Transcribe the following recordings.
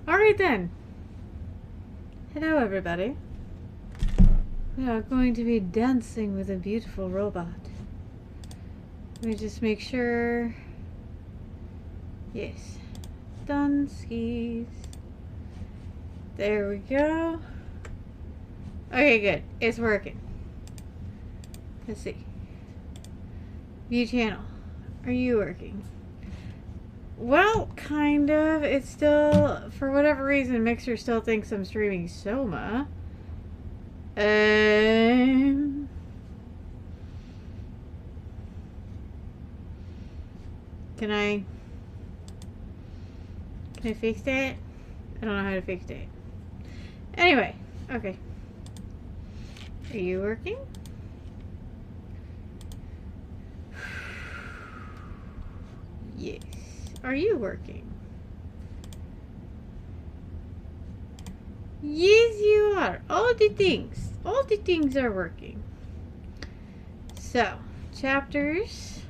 Alright then. Hello everybody. We are going to be dancing with a beautiful robot. Let me just make sure. Yes. Dunskies. There we go. Okay, good. It's working. Let's see. View channel. Are you working? Well, kind of. It's still, for whatever reason, Mixer still thinks I'm streaming Soma. Can I fix that? I don't know how to fix that. Anyway, okay. Are you working? Yes. Are you working? Yes, you are. All the things are working. So, chapters.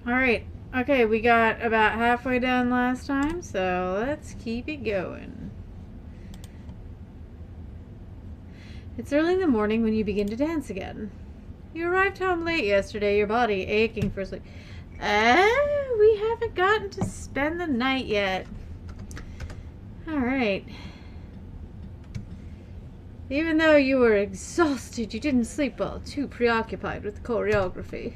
Alright. Okay, we got about halfway done last time, so let's keep it going. It's early in the morning when you begin to dance again. You arrived home late yesterday, your body aching for sleep. We haven't gotten to spend the night yet. Alright. Even though you were exhausted, you didn't sleep well, too preoccupied with the choreography.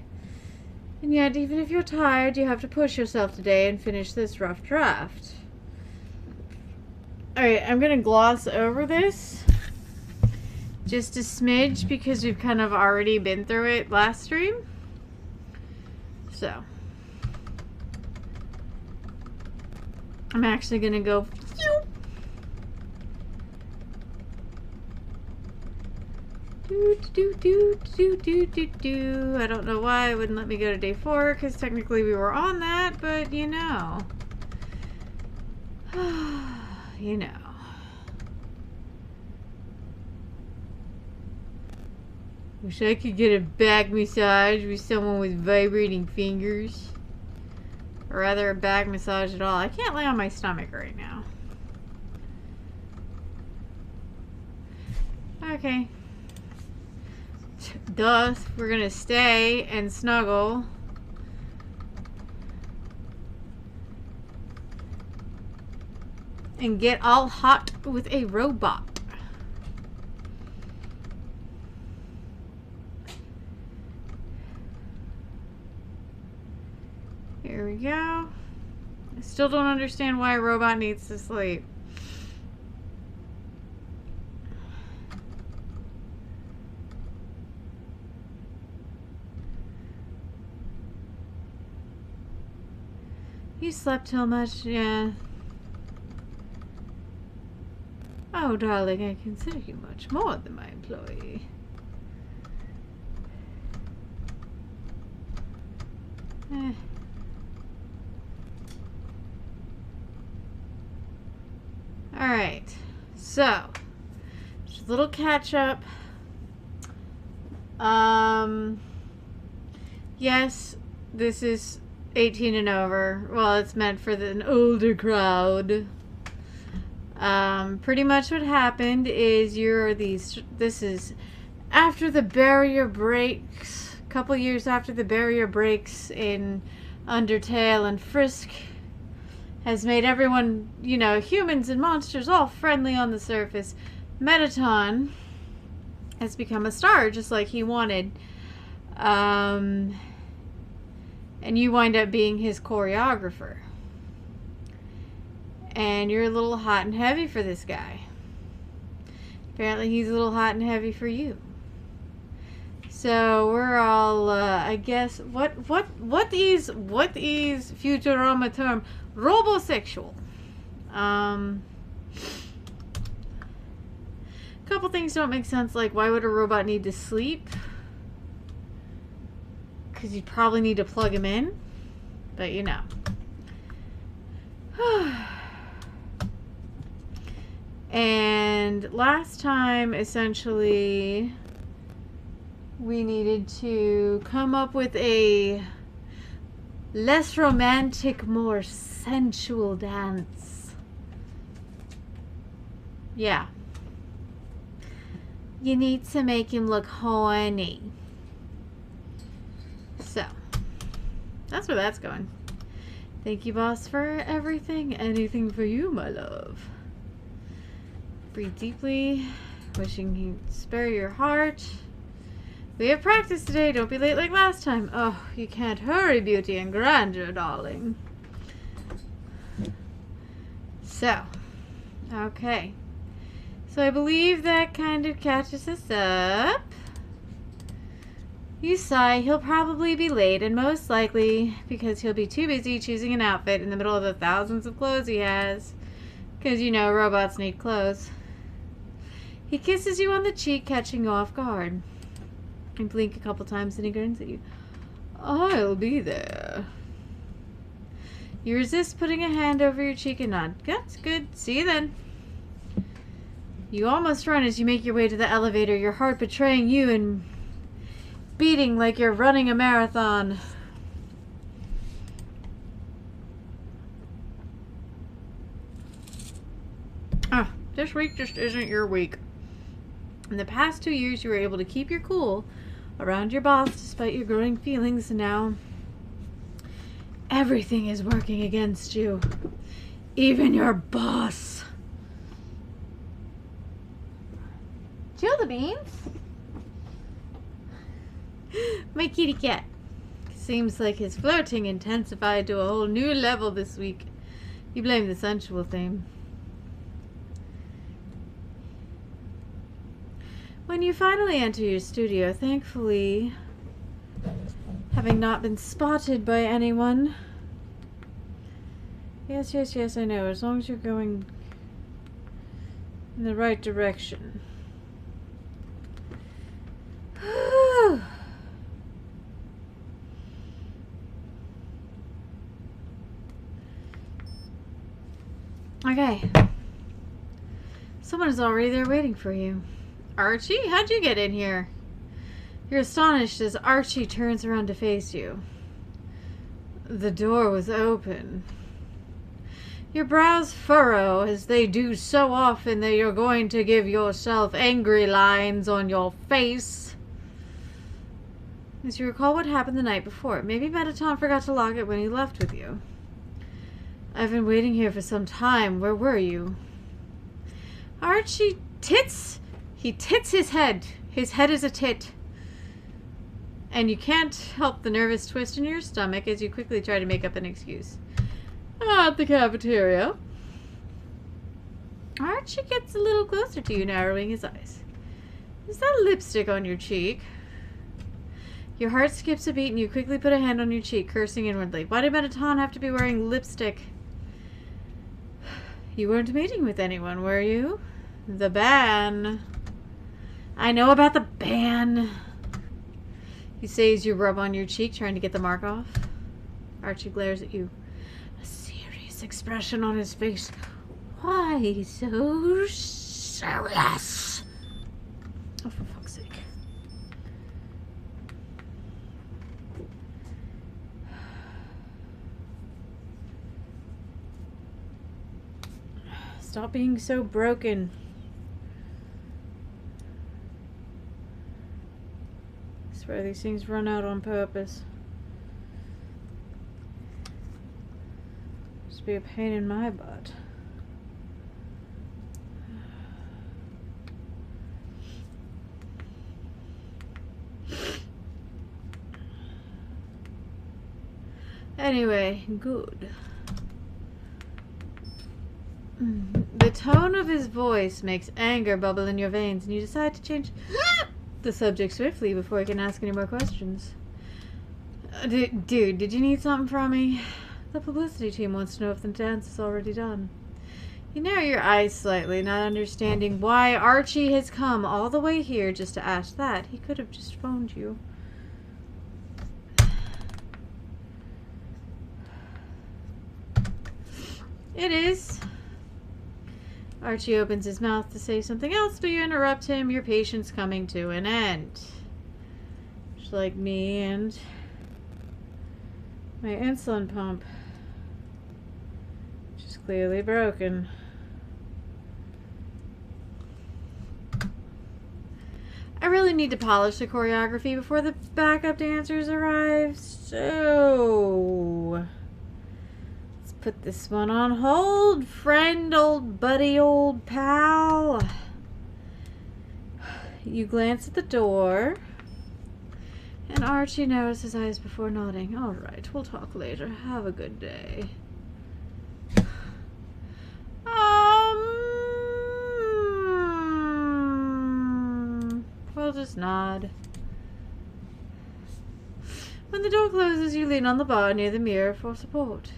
And yet, even if you're tired, you have to push yourself today and finish this rough draft. Alright, I'm gonna gloss over this just a smidge because we've kind of already been through it last stream. So, I'm actually gonna go I don't know why it wouldn't let me go to day 4 because technically we were on that, but you know. You know. Wish I could get a back massage with someone with vibrating fingers. Or rather a back massage at all. I can't lay on my stomach right now. Okay. Thus, we're gonna stay and snuggle. And get all hot with a robot. Here we go. I still don't understand why a robot needs to sleep. You slept till much, yeah. Oh, darling, I consider you much more than my employee. Alright, so, just a little catch up. Yes, this is 18 and over. Well, it's meant for an older crowd. Pretty much what happened is this is after the barrier breaks, a couple years after the barrier breaks in Undertale, and Frisk has made everyone, you know, humans and monsters all friendly on the surface. Mettaton has become a star just like he wanted. And you wind up being his choreographer. And you're a little hot and heavy for this guy. Apparently he's a little hot and heavy for you. So we're all, I guess, what is Futurama term? Robosexual. Couple things don't make sense, like why would a robot need to sleep? Because you'd probably need to plug him in. But you know. And last time, essentially, we needed to come up with a Less romantic, more sensual dance. Yeah. You need to make him look horny. So, that's where that's going. Thank you, boss, for everything. Anything for you, my love. Breathe deeply. Wishing he'd spare your heart. We have practice today. Don't be late like last time. Oh, you can't hurry, beauty and grandeur, darling. So, okay. So I believe that kind of catches us up. You sigh. He'll probably be late, and most likely because he'll be too busy choosing an outfit in the middle of the thousands of clothes he has. Because, you know, robots need clothes. He kisses you on the cheek, catching you off guard. You blink a couple times and he grins at you. I'll be there. You resist putting a hand over your cheek and nod. That's good. See you then. You almost run as you make your way to the elevator, your heart betraying you and beating like you're running a marathon. Ah, this week just isn't your week. In the past 2 years, you were able to keep your cool around your boss despite your growing feelings, and now everything is working against you. Even your boss. Chill the beans. My kitty cat. Seems like his flirting intensified to a whole new level this week. You blame the sensual theme. When you finally enter your studio, thankfully, having not been spotted by anyone. Yes, I know. As long as you're going in the right direction. Okay. Someone is already there waiting for you. Archie, how'd you get in here? You're astonished as Archie turns around to face you. The door was open. Your brows furrow as they do so often that you're going to give yourself angry lines on your face. As you recall what happened the night before, maybe Mettaton forgot to lock it when he left with you. I've been waiting here for some time. Where were you? Archie tits. He tits his head. His head is a tit. And you can't help the nervous twist in your stomach as you quickly try to make up an excuse. At the cafeteria. Archie gets a little closer to you, narrowing his eyes. Is that lipstick on your cheek? Your heart skips a beat and you quickly put a hand on your cheek, cursing inwardly. Why did Mettaton have to be wearing lipstick? You weren't meeting with anyone, were you? The ban. I know about the ban. You say as you rub on your cheek, trying to get the mark off. Archie glares at you. A serious expression on his face. Why so serious? Oh, for fuck's sake. Stop being so broken. I swear these things run out on purpose. Just be a pain in my butt. Anyway, good. The tone of his voice makes anger bubble in your veins, and you decide to change the subject swiftly before he can ask any more questions. Dude, did you need something from me? The publicity team wants to know if the dance is already done. You narrow your eyes slightly, not understanding why Archie has come all the way here just to ask that. He could have just phoned you. It is. Archie opens his mouth to say something else, but you interrupt him, your patience coming to an end. Just like me and My insulin pump, which is clearly broken. I really need to polish the choreography before the backup dancers arrive, so let's put this one on hold, friend, old buddy, old pal. You glance at the door, and Archie narrows his eyes before nodding. All right, we'll talk later. Have a good day. We'll just nod. When the door closes, you lean on the bar near the mirror for support.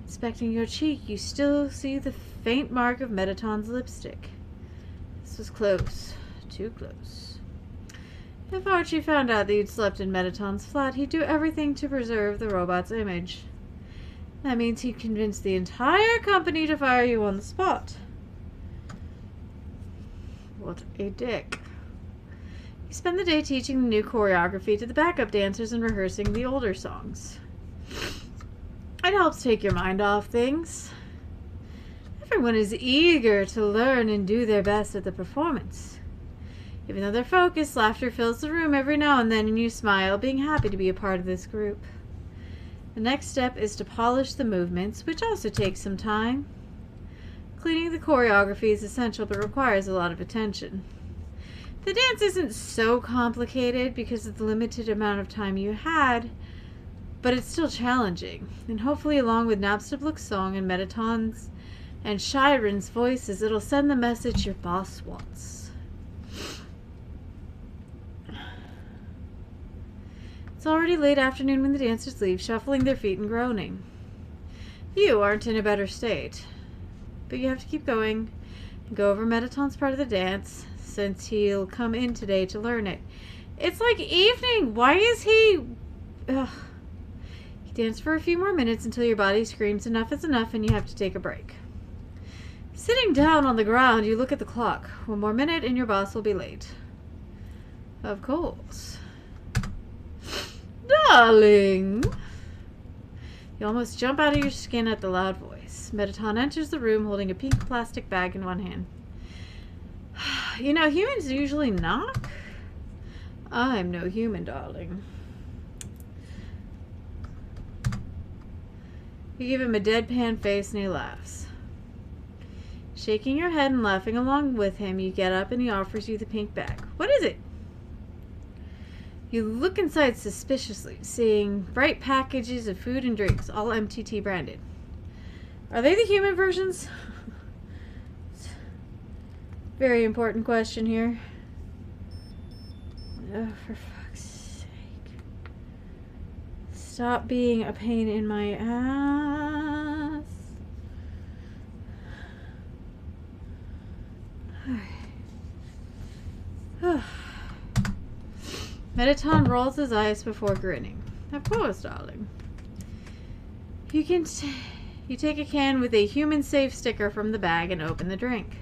Inspecting your cheek, you still see the faint mark of Mettaton's lipstick. This was close. Too close. If Archie found out that you'd slept in Mettaton's flat, he'd do everything to preserve the robot's image. That means he'd convince the entire company to fire you on the spot. What a dick. You spend the day teaching the new choreography to the backup dancers and rehearsing the older songs. It helps take your mind off things. Everyone is eager to learn and do their best at the performance. Even though they're focused, laughter fills the room every now and then, and you smile, being happy to be a part of this group. The next step is to polish the movements, which also takes some time. Cleaning the choreography is essential, but requires a lot of attention. The dance isn't so complicated because of the limited amount of time you had, but it's still challenging. And hopefully, along with Napstablook's song and Mettaton's and Shiren's voices, it'll send the message your boss wants. It's already late afternoon when the dancers leave, shuffling their feet and groaning. You aren't in a better state, but you have to keep going and go over Mettaton's part of the dance, since he'll come in today to learn it. It's like evening. Why is he... Ugh. You dance for a few more minutes until your body screams enough is enough and you have to take a break. Sitting down on the ground, you look at the clock. One more minute and your boss will be late. Of course. Darling! You almost jump out of your skin at the loud voice. Mettaton enters the room holding a pink plastic bag in one hand. You know, humans usually knock. I'm no human, darling. You give him a deadpan face and he laughs. Shaking your head and laughing along with him, you get up and he offers you the pink bag. What is it? You look inside suspiciously, seeing bright packages of food and drinks, all MTT branded. Are they the human versions? Very important question here. Oh, for fuck's sake. Stop being a pain in my ass. Mettaton rolls his eyes before grinning. Of course, darling. You take a can with a human safe sticker from the bag and open the drink.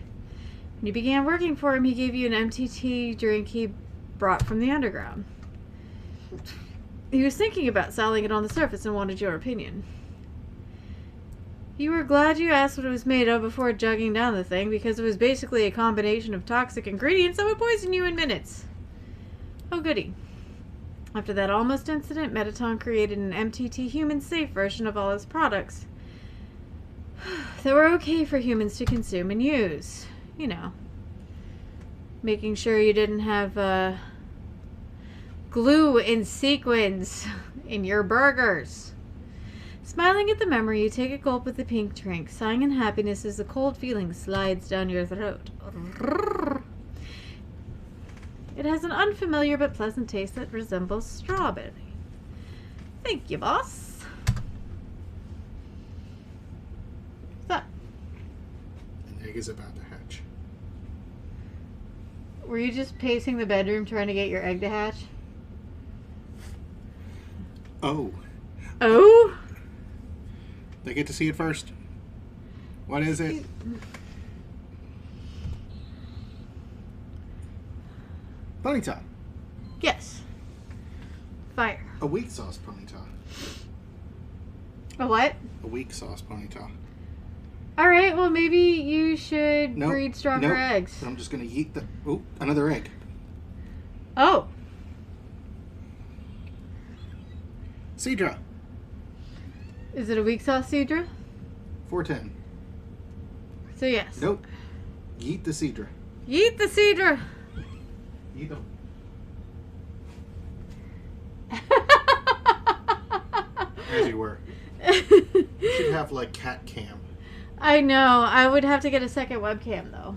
When you began working for him, he gave you an MTT drink he brought from the underground. He was thinking about selling it on the surface and wanted your opinion. You were glad you asked what it was made of before jugging down the thing, because it was basically a combination of toxic ingredients that would poison you in minutes. Oh, goody. After that almost incident, Mettaton created an MTT human-safe version of all his products that were okay for humans to consume and use. You know, making sure you didn't have glue and sequins in your burgers. Smiling at the memory, you take a gulp of the pink drink, sighing in happiness as the cold feeling slides down your throat. It has an unfamiliar but pleasant taste that resembles strawberry. Thank you, boss. What's that? An egg is about to hatch. Were you just pacing the bedroom trying to get your egg to hatch? Oh. Oh? They get to see it first. What is it? Ponyta. Yes. Fire. A weak sauce ponyta. A what? A weak sauce ponyta. Alright, well maybe you should breed stronger eggs. I'm just going to yeet the... Oh, another egg. Oh. Cedra. Is it a weak sauce Cedra? 410. So yes. Nope. Yeet the Cedra. Yeet the Cedra. Yeet them. As you were. You should have like cat cam. I know. I would have to get a second webcam though.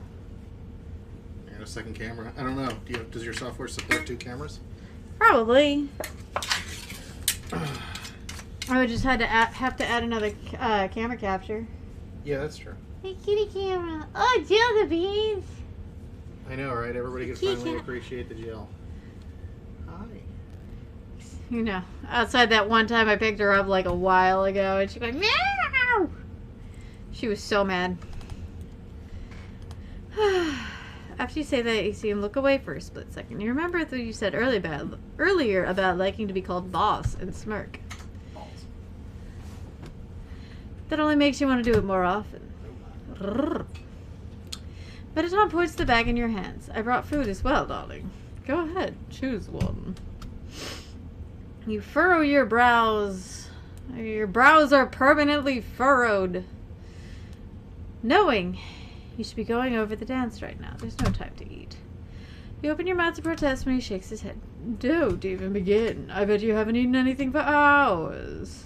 And a second camera. I don't know. Does your software support 2 cameras? Probably. I would just have to add another camera capture. Yeah, that's true. Hey, kitty camera. Oh, Jill the beans. I know, right? Everybody could finally appreciate the gel. Hi. You know, outside that one time I picked her up like a while ago, and she went meow. She was so mad. After you say that, you see him look away for a split second. You remember that you said earlier about liking to be called boss and smirk. Balls. That only makes you want to do it more often. Mettaton points the bag in your hands. I brought food as well, darling. Go ahead, choose one. You furrow your brows. Your brows are permanently furrowed. Knowing you should be going over the dance right now. There's no time to eat. You open your mouth to protest when he shakes his head. Don't even begin. I bet you haven't eaten anything for hours.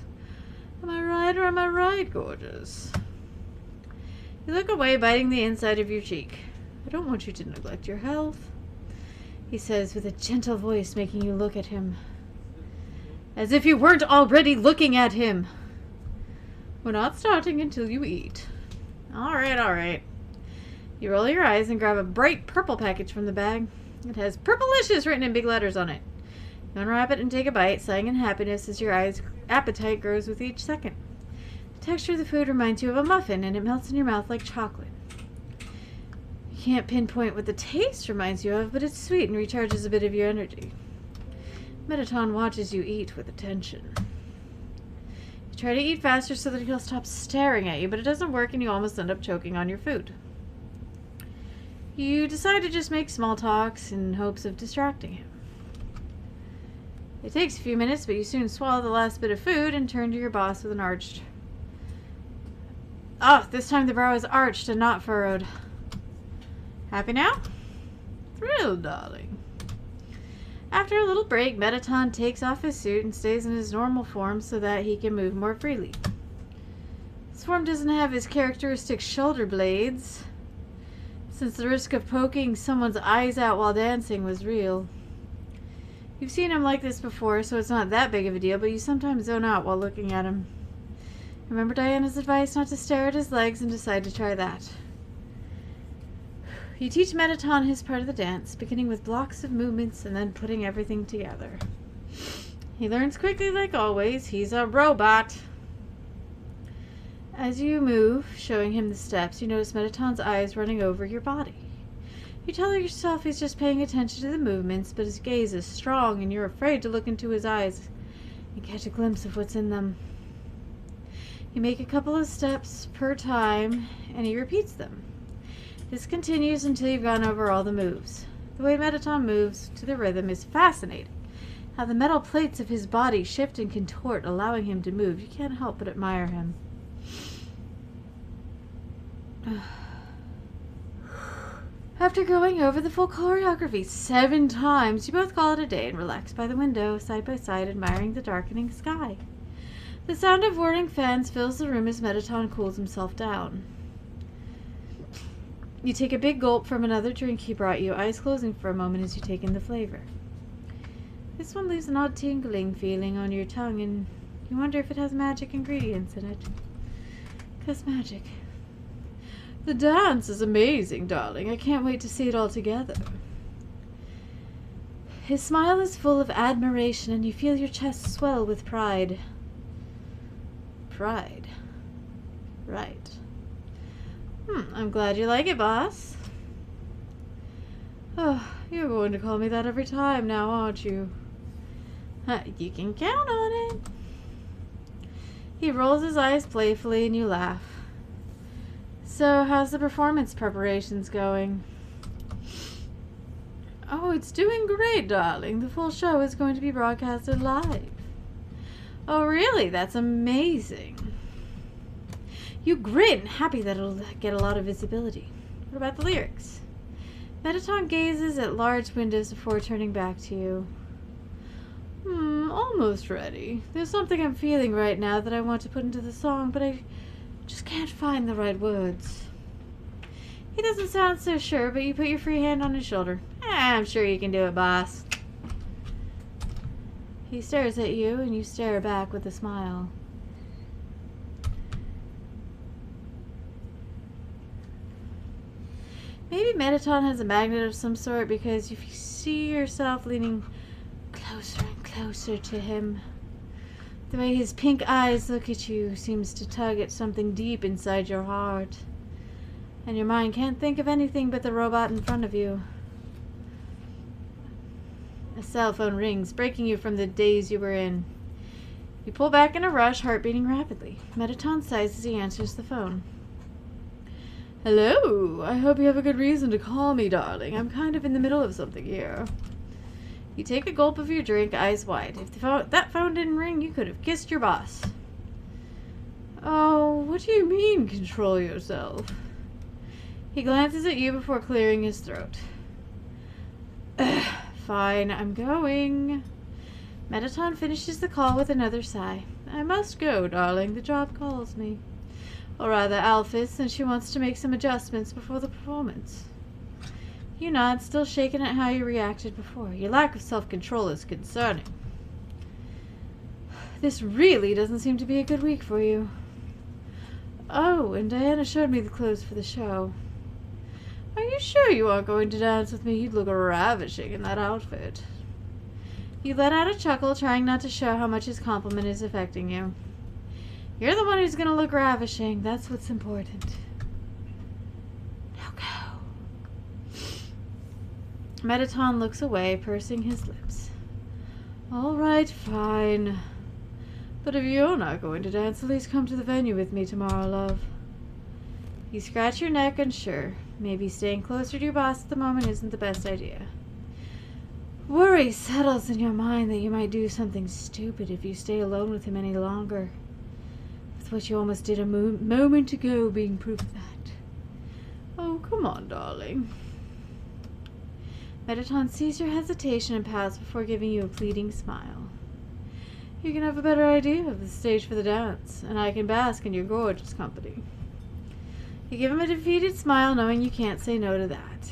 Am I right or am I right, gorgeous? You look away, biting the inside of your cheek. I don't want you to neglect your health, he says with a gentle voice, making you look at him. As if you weren't already looking at him. We're not starting until you eat. Alright, alright. You roll your eyes and grab a bright purple package from the bag. It has Purplicious written in big letters on it. You unwrap it and take a bite, sighing in happiness as your appetite grows with each second. The texture of the food reminds you of a muffin, and it melts in your mouth like chocolate. You can't pinpoint what the taste reminds you of, but it's sweet and recharges a bit of your energy. Mettaton watches you eat with attention. You try to eat faster so that he'll stop staring at you, but it doesn't work and you almost end up choking on your food. You decide to just make small talks in hopes of distracting him. It takes a few minutes, but you soon swallow the last bit of food and turn to your boss with an arched... Oh, this time the brow is arched and not furrowed. Happy now? Thrilled, darling. After a little break, Mettaton takes off his suit and stays in his normal form so that he can move more freely. His form doesn't have his characteristic shoulder blades, since the risk of poking someone's eyes out while dancing was real. You've seen him like this before, so it's not that big of a deal, but you sometimes zone out while looking at him. Remember Diana's advice not to stare at his legs and decide to try that. You teach Mettaton his part of the dance, beginning with blocks of movements and then putting everything together. He learns quickly like always. He's a robot. As you move, showing him the steps, you notice Mettaton's eyes running over your body. You tell yourself he's just paying attention to the movements, but his gaze is strong and you're afraid to look into his eyes and catch a glimpse of what's in them. You make a couple of steps per time and he repeats them. This continues until you've gone over all the moves. The way Mettaton moves to the rhythm is fascinating. How the metal plates of his body shift and contort, allowing him to move. You can't help but admire him. After going over the full choreography 7 times, you both call it a day and relax by the window, side by side, admiring the darkening sky. The sound of whirring fans fills the room as Mettaton cools himself down. You take a big gulp from another drink he brought you, eyes closing for a moment as you take in the flavor. This one leaves an odd tingling feeling on your tongue, and you wonder if it has magic ingredients in it. 'Cause magic. The dance is amazing, darling. I can't wait to see it all together. His smile is full of admiration, and you feel your chest swell with pride. Pride. Right. I'm glad you like it, boss. Oh, you're going to call me that every time now, aren't you? You can count on it. He rolls his eyes playfully and you laugh. So, how's the performance preparations going? Oh, it's doing great, darling. The full show is going to be broadcasted live. Oh, really? That's amazing. You grin, happy that it'll get a lot of visibility. What about the lyrics? Mettaton gazes at large windows before turning back to you. Almost ready. There's something I'm feeling right now that I want to put into the song, but I just can't find the right words. He doesn't sound so sure, but you put your free hand on his shoulder. I'm sure you can do it, boss. He stares at you, and you stare back with a smile. Maybe Mettaton has a magnet of some sort, because if you see yourself leaning closer and closer to him, the way his pink eyes look at you seems to tug at something deep inside your heart, and your mind can't think of anything but the robot in front of you. A cell phone rings, breaking you from the daze you were in. You pull back in a rush, heart beating rapidly. Mettaton sighs as he answers the phone. Hello, I hope you have a good reason to call me, darling. I'm kind of in the middle of something here. You take a gulp of your drink, eyes wide. If that phone didn't ring, you could have kissed your boss. Oh, what do you mean, control yourself? He glances at you before clearing his throat. Fine, I'm going. Mettaton finishes the call with another sigh. I must go, darling. The job calls me. Or rather, Alphys, since she wants to make some adjustments before the performance. You nod, still shaken at how you reacted before. Your lack of self-control is concerning. This really doesn't seem to be a good week for you. Oh, and Diana showed me the clothes for the show. Are you sure you aren't going to dance with me? You'd look ravishing in that outfit. You let out a chuckle, trying not to show how much his compliment is affecting you. You're the one who's going to look ravishing. That's what's important. Now go. Mettaton looks away, pursing his lips. All right, fine. But if you're not going to dance, at least come to the venue with me tomorrow, love. You scratch your neck, unsure. Maybe staying closer to your boss at the moment isn't the best idea. Worry settles in your mind that you might do something stupid if you stay alone with him any longer. With what you almost did a moment ago being proof of that. Oh, come on, darling. Mettaton sees your hesitation and pouts before giving you a pleading smile. You can have a better idea of the stage for the dance, and I can bask in your gorgeous company. You give him a defeated smile, knowing you can't say no to that.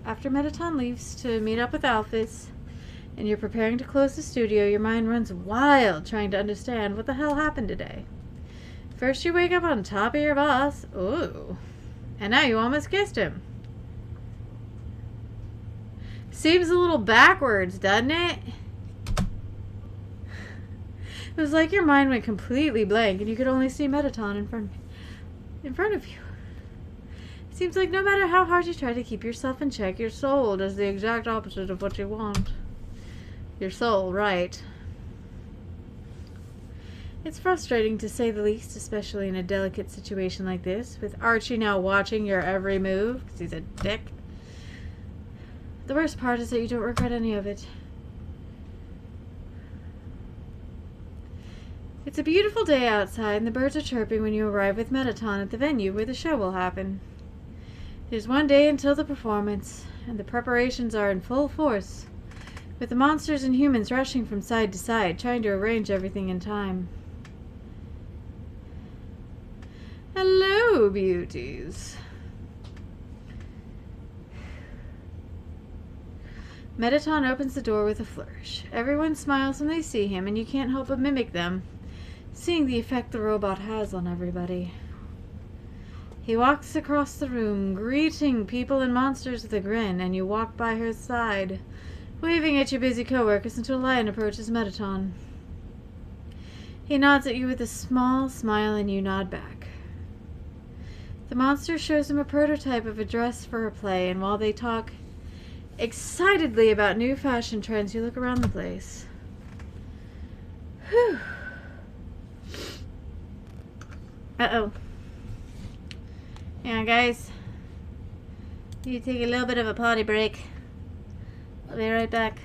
After Mettaton leaves to meet up with Alphys, and you're preparing to close the studio, your mind runs wild trying to understand what the hell happened today. First you wake up on top of your boss. Ooh. And now you almost kissed him. Seems a little backwards, doesn't it? It was like your mind went completely blank and you could only see Mettaton in front of you. It seems like no matter how hard you try to keep yourself in check, your soul does the exact opposite of what you want. Your soul, right. It's frustrating to say the least, especially in a delicate situation like this, with Archie now watching your every move, because he's a dick. The worst part is that you don't regret any of it. It's a beautiful day outside, and the birds are chirping when you arrive with Mettaton at the venue where the show will happen. There's one day until the performance, and the preparations are in full force, with the monsters and humans rushing from side to side, trying to arrange everything in time. Hello, beauties. Mettaton opens the door with a flourish. Everyone smiles when they see him, and you can't help but mimic them, seeing the effect the robot has on everybody. He walks across the room, greeting people and monsters with a grin, and you walk by her side, waving at your busy coworkers until a lion approaches Mettaton. He nods at you with a small smile, and you nod back. The monster shows him a prototype of a dress for her play, and while they talk excitedly about new fashion trends, you look around the place. Whew. Uh-oh. Yeah, guys. You take a little bit of a potty break. I'll be right back.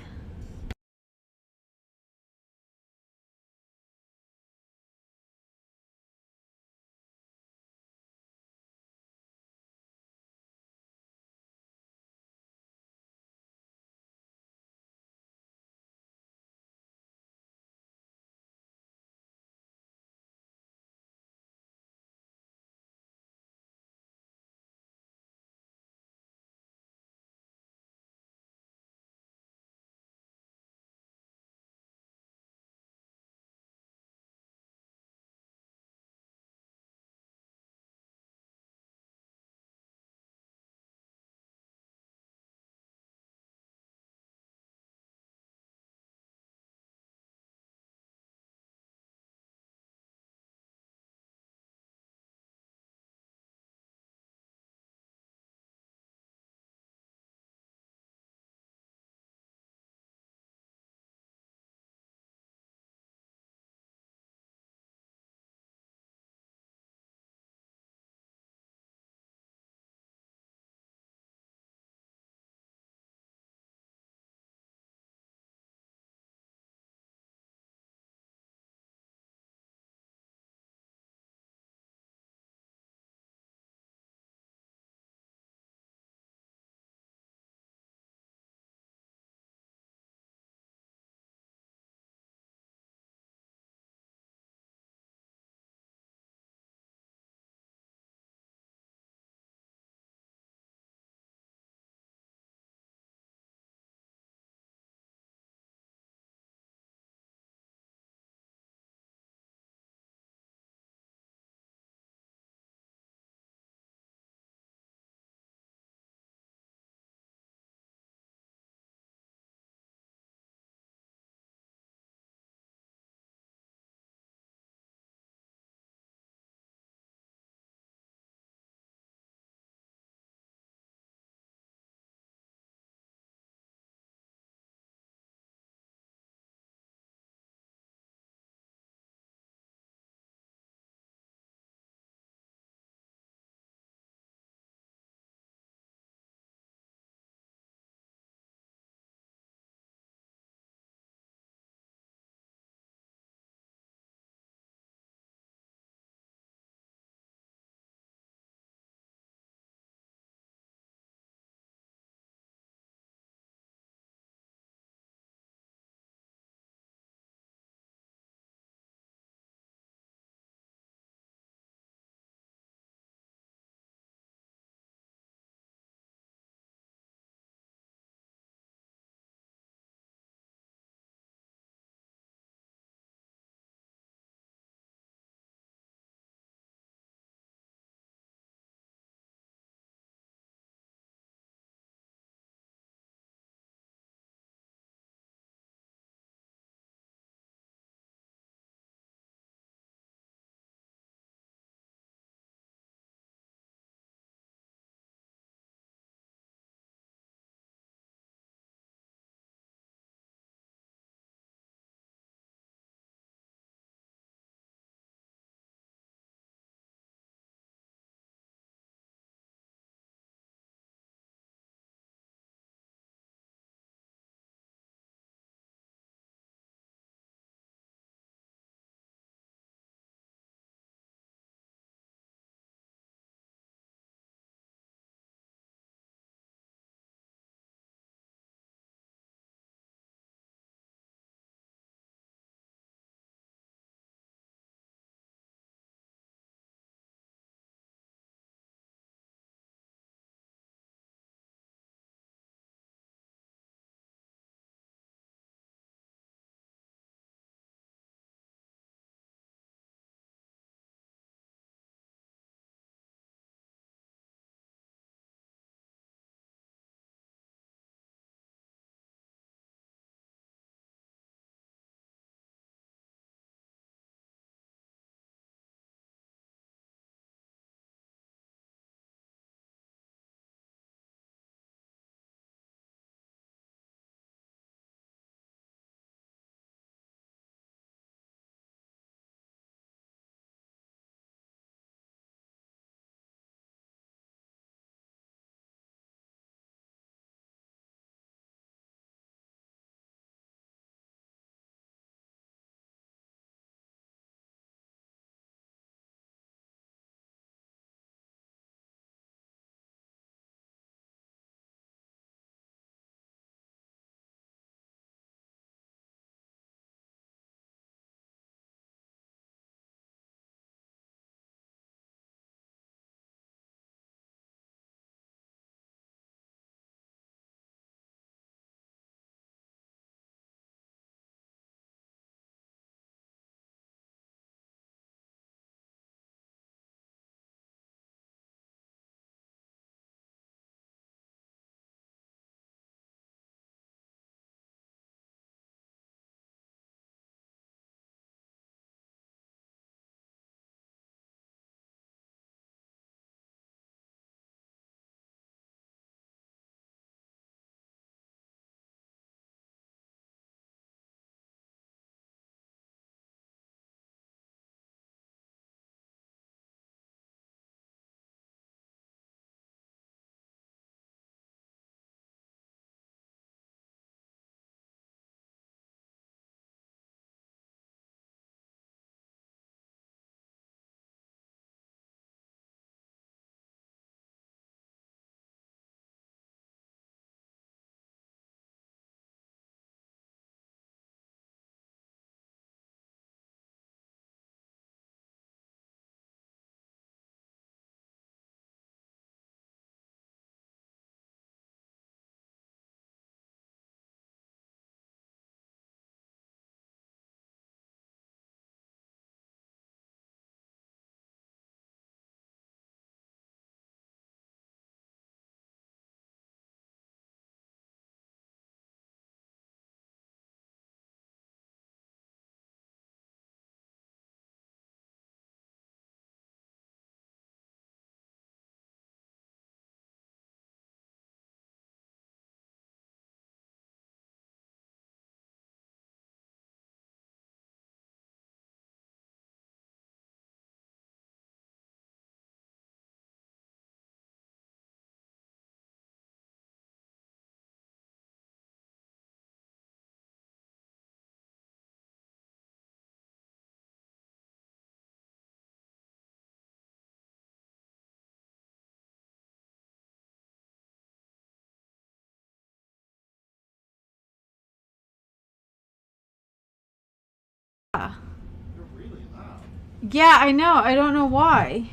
Yeah, I know. I don't know why.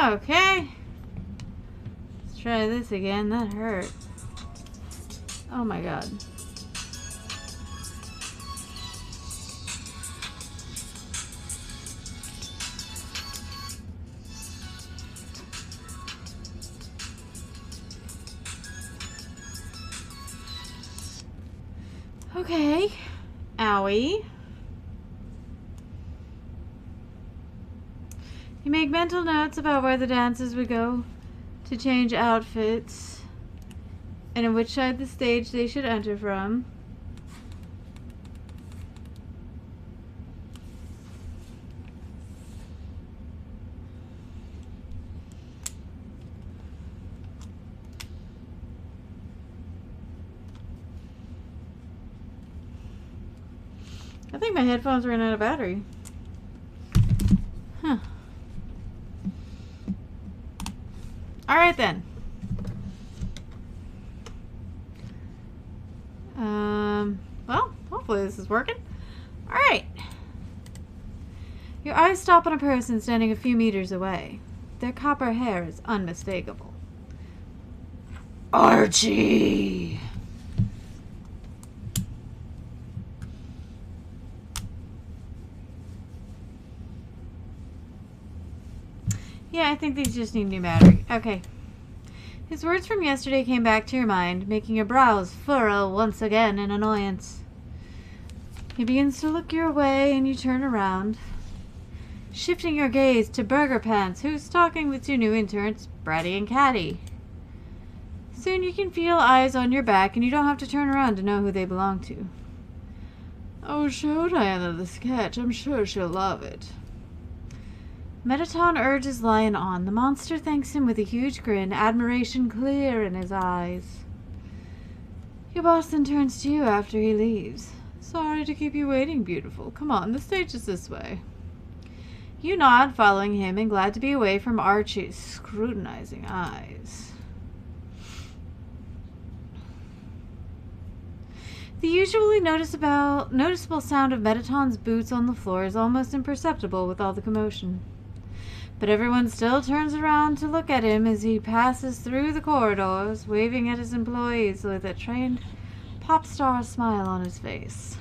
Okay. Let's try this again. That hurt. Oh my god. Okay. Owie. You make mental notes about where the dancers would go to change outfits and in which side of the stage they should enter from. I think my headphones ran out of battery. Huh. Alright then. Well, hopefully this is working. Alright. Your eyes stop on a person standing a few meters away. Their copper hair is unmistakable. Archie! Yeah, I think these just need new battery. Okay. His words from yesterday came back to your mind, making your brows furrow once again in annoyance. He begins to look your way and you turn around, shifting your gaze to Burger Pants, who's talking with two new interns, Bratty and Catty. Soon you can feel eyes on your back and you don't have to turn around to know who they belong to. Oh, show Diana the sketch. I'm sure she'll love it. Mettaton urges Lion on. The monster thanks him with a huge grin, admiration clear in his eyes. Your boss then turns to you after he leaves. Sorry to keep you waiting, beautiful. Come on, the stage is this way. You nod, following him, and glad to be away from Archie's scrutinizing eyes. The usually noticeable sound of Mettaton's boots on the floor is almost imperceptible with all the commotion. But everyone still turns around to look at him as he passes through the corridors, waving at his employees with a trained pop star smile on his face.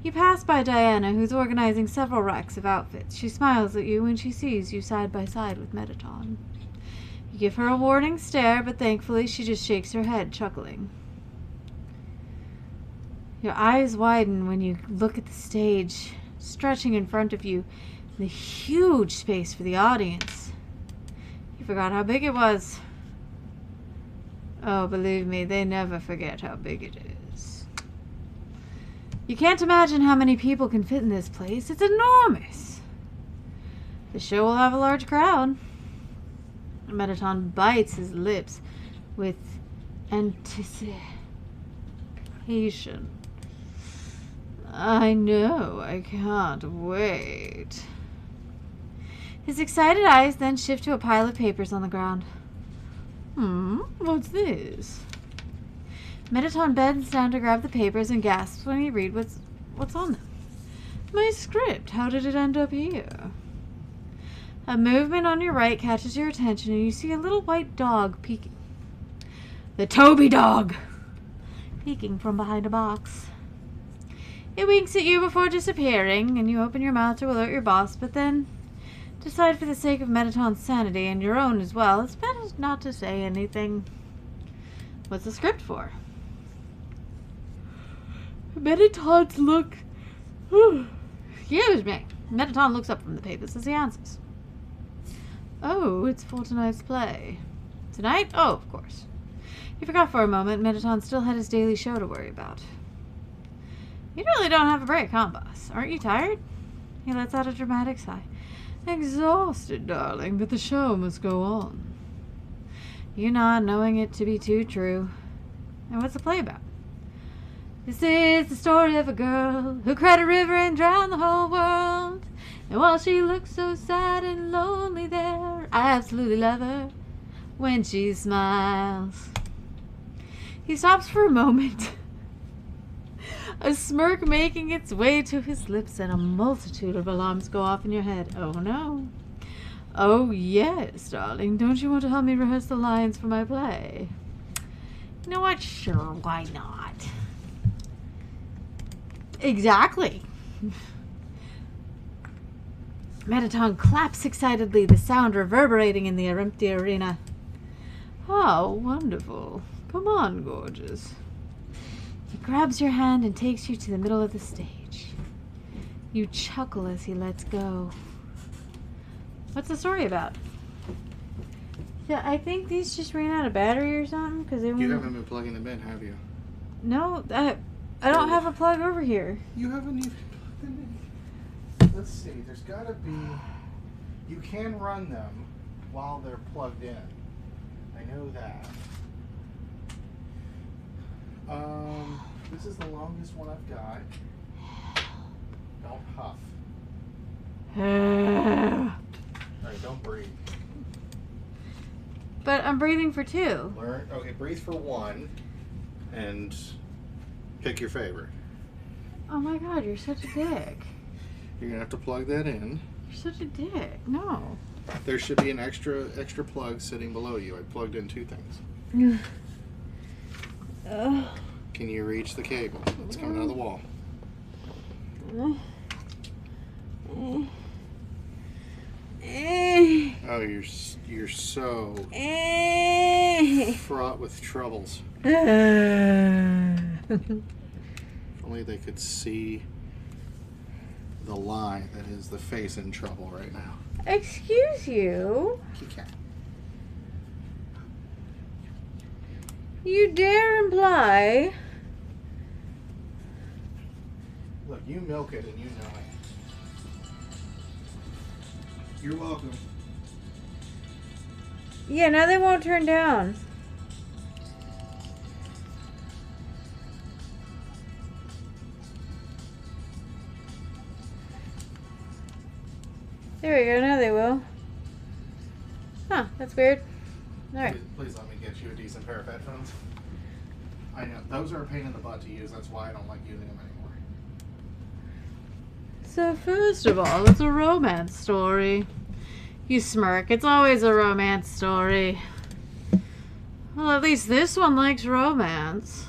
You pass by Diana, who's organizing several racks of outfits. She smiles at you when she sees you side by side with Mettaton. You give her a warning stare, but thankfully she just shakes her head, chuckling. Your eyes widen when you look at the stage, stretching in front of you, the huge space for the audience. You forgot how big it was. Oh, believe me, they never forget how big it is. You can't imagine how many people can fit in this place. It's enormous. The show will have a large crowd. Mettaton bites his lips with anticipation. I know, I can't wait. His excited eyes then shift to a pile of papers on the ground. What's this? Mettaton bends down to grab the papers and gasps when he reads what's on them. My script, how did it end up here? A movement on your right catches your attention and you see a little white dog peeking. The Toby dog! Peeking from behind a box. It winks at you before disappearing, and you open your mouth to alert your boss, but then decide for the sake of Mettaton's sanity and your own as well, it's better not to say anything. What's the script for? Mettaton's look... Excuse me. Mettaton looks up from the papers as he answers. Oh, it's for tonight's play. Tonight? Oh, of course. You forgot for a moment Mettaton still had his daily show to worry about. You really don't have a break, huh, boss? Aren't you tired? He lets out a dramatic sigh. Exhausted, darling, but the show must go on. You nod, knowing it to be too true. And what's the play about? This is the story of a girl who cried a river and drowned the whole world. And while she looks so sad and lonely there, I absolutely love her when she smiles. He stops for a moment, a smirk making its way to his lips, and a multitude of alarms go off in your head. Oh no. Oh yes, darling. Don't you want to help me rehearse the lines for my play? You know what? Sure, why not? Exactly. Mettaton claps excitedly, the sound reverberating in the empty arena. How wonderful. Come on, gorgeous. He grabs your hand and takes you to the middle of the stage. You chuckle as he lets go. What's the story about? Yeah, I think these just ran out of battery or something. Cause they You haven't been plugging them in, have you? No, I don't have a plug over here. You haven't even plugged them in. Let's see, there's gotta be... You can run them while they're plugged in. I know that. This is the longest one I've got. Don't huff. Alright, don't breathe. But I'm breathing for 2. Okay, breathe for 1 and pick your favorite. Oh my god, you're such a dick. You're gonna have to plug that in. You're such a dick. No. There should be an extra plug sitting below you. I plugged in 2 things. Can you reach the cable? It's coming out of the wall. Oh, you're so fraught with troubles. If only they could see the lie that is the face in trouble right now. Excuse you? He can't. You dare imply? Look, you milk it and you know it. You're welcome. Yeah, now they won't turn down. There we go, now they will. Huh, that's weird. Alright. Please let me get you a decent pair of headphones. I know, those are a pain in the butt to use. That's why I don't like using them anymore. So first of all, it's a romance story. You smirk. It's always a romance story. Well, at least this one likes romance.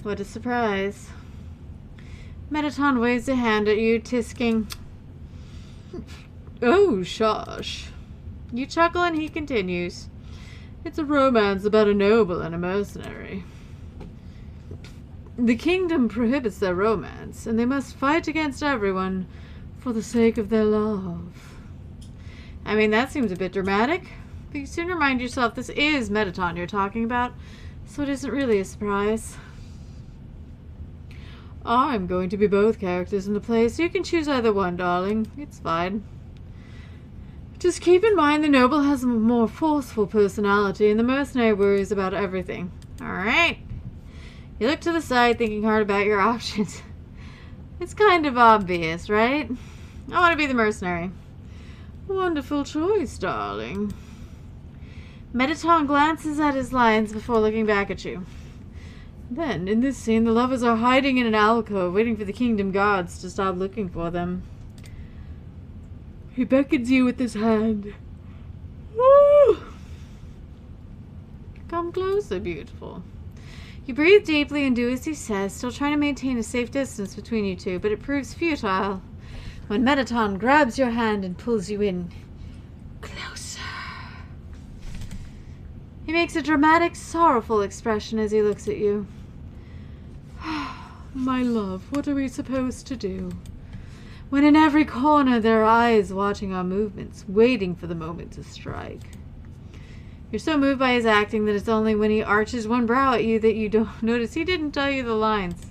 What a surprise. Mettaton waves a hand at you, tisking. Oh, shush. You chuckle and he continues. It's a romance about a noble and a mercenary. The kingdom prohibits their romance, and they must fight against everyone for the sake of their love. I mean, that seems a bit dramatic, but you soon remind yourself this is Mettaton you're talking about, so it isn't really a surprise. I'm going to be both characters in the play, so you can choose either one, darling. It's fine. Just keep in mind the noble has a more forceful personality, and the mercenary worries about everything. Alright? You look to the side, thinking hard about your options. It's kind of obvious, right? I want to be the mercenary. Wonderful choice, darling. Mettaton glances at his lines before looking back at you. Then, in this scene, the lovers are hiding in an alcove, waiting for the kingdom guards to stop looking for them. He beckons you with his hand. Woo! Come closer, beautiful. You breathe deeply and do as he says, still trying to maintain a safe distance between you two, but it proves futile when Mettaton grabs your hand and pulls you in closer. He makes a dramatic, sorrowful expression as he looks at you. My love, what are we supposed to do? When in every corner there are eyes watching our movements, waiting for the moment to strike. You're so moved by his acting that it's only when he arches one brow at you that you don't notice he didn't tell you the lines.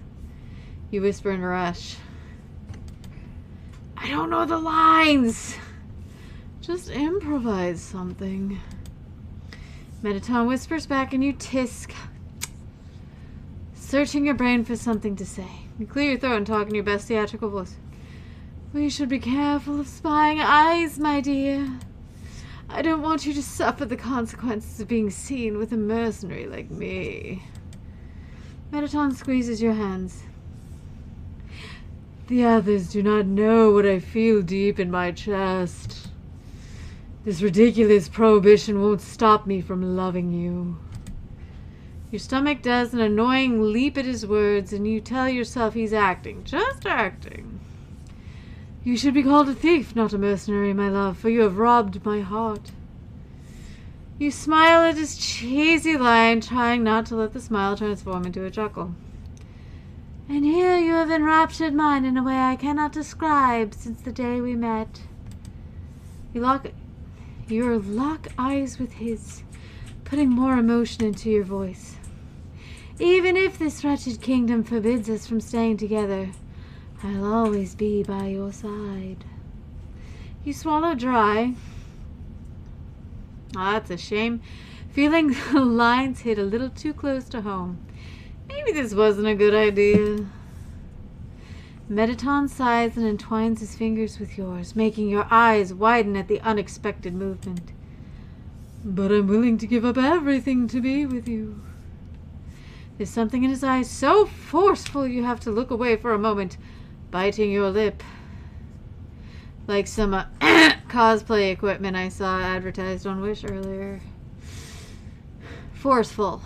You whisper in a rush. I don't know the lines. Just improvise something. Mettaton whispers back and you tisk. Searching your brain for something to say. You clear your throat and talk in your best theatrical voice. We should be careful of spying eyes, my dear. I don't want you to suffer the consequences of being seen with a mercenary like me. Mettaton squeezes your hands. The others do not know what I feel deep in my chest. This ridiculous prohibition won't stop me from loving you. Your stomach does an annoying leap at his words, and you tell yourself he's acting, just acting. You should be called a thief, not a mercenary, my love, for you have robbed my heart. You smile at his cheesy line, trying not to let the smile transform into a chuckle. And here you have enraptured mine in a way I cannot describe since the day we met. You lock eyes with his, putting more emotion into your voice. Even if this wretched kingdom forbids us from staying together, I'll always be by your side. You swallow dry. Ah, that's a shame. Feeling the lines hit a little too close to home. Maybe this wasn't a good idea. Mettaton sighs and entwines his fingers with yours, making your eyes widen at the unexpected movement. But I'm willing to give up everything to be with you. There's something in his eyes so forceful you have to look away for a moment, biting your lip. Like some cosplay equipment I saw advertised on Wish earlier. Forceful.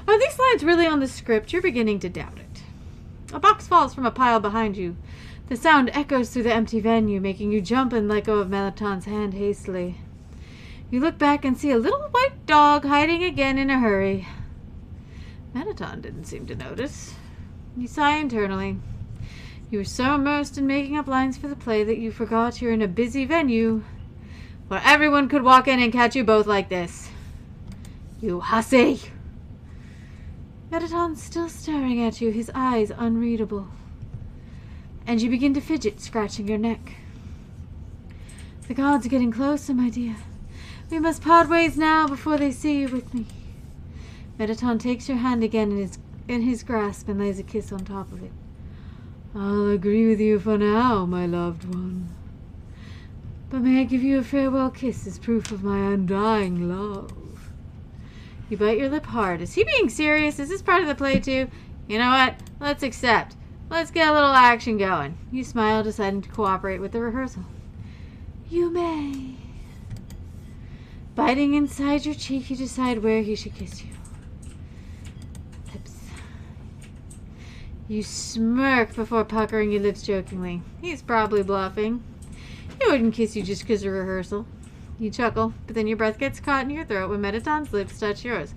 Are these lines really on the script? You're beginning to doubt it. A box falls from a pile behind you. The sound echoes through the empty venue, making you jump and let go of Mettaton's hand hastily. You look back and see a little white dog hiding again in a hurry. Mettaton didn't seem to notice. You sigh internally. You were so immersed in making up lines for the play that you forgot you're in a busy venue where everyone could walk in and catch you both like this. You hussy! Mettaton's still staring at you, his eyes unreadable. And you begin to fidget, scratching your neck. The gods are getting closer, my dear. We must part ways now before they see you with me. Mettaton takes your hand again in his grasp and lays a kiss on top of it. I'll agree with you for now, my loved one. But may I give you a farewell kiss as proof of my undying love? You bite your lip hard. Is he being serious? Is this part of the play too? You know what? Let's accept. Let's get a little action going. You smile, deciding to cooperate with the rehearsal. You may. Biting inside your cheek, you decide where he should kiss you. Lips. You smirk before puckering your lips jokingly. He's probably bluffing. He wouldn't kiss you just because of rehearsal. You chuckle, but then your breath gets caught in your throat when Mettaton's lips touch yours.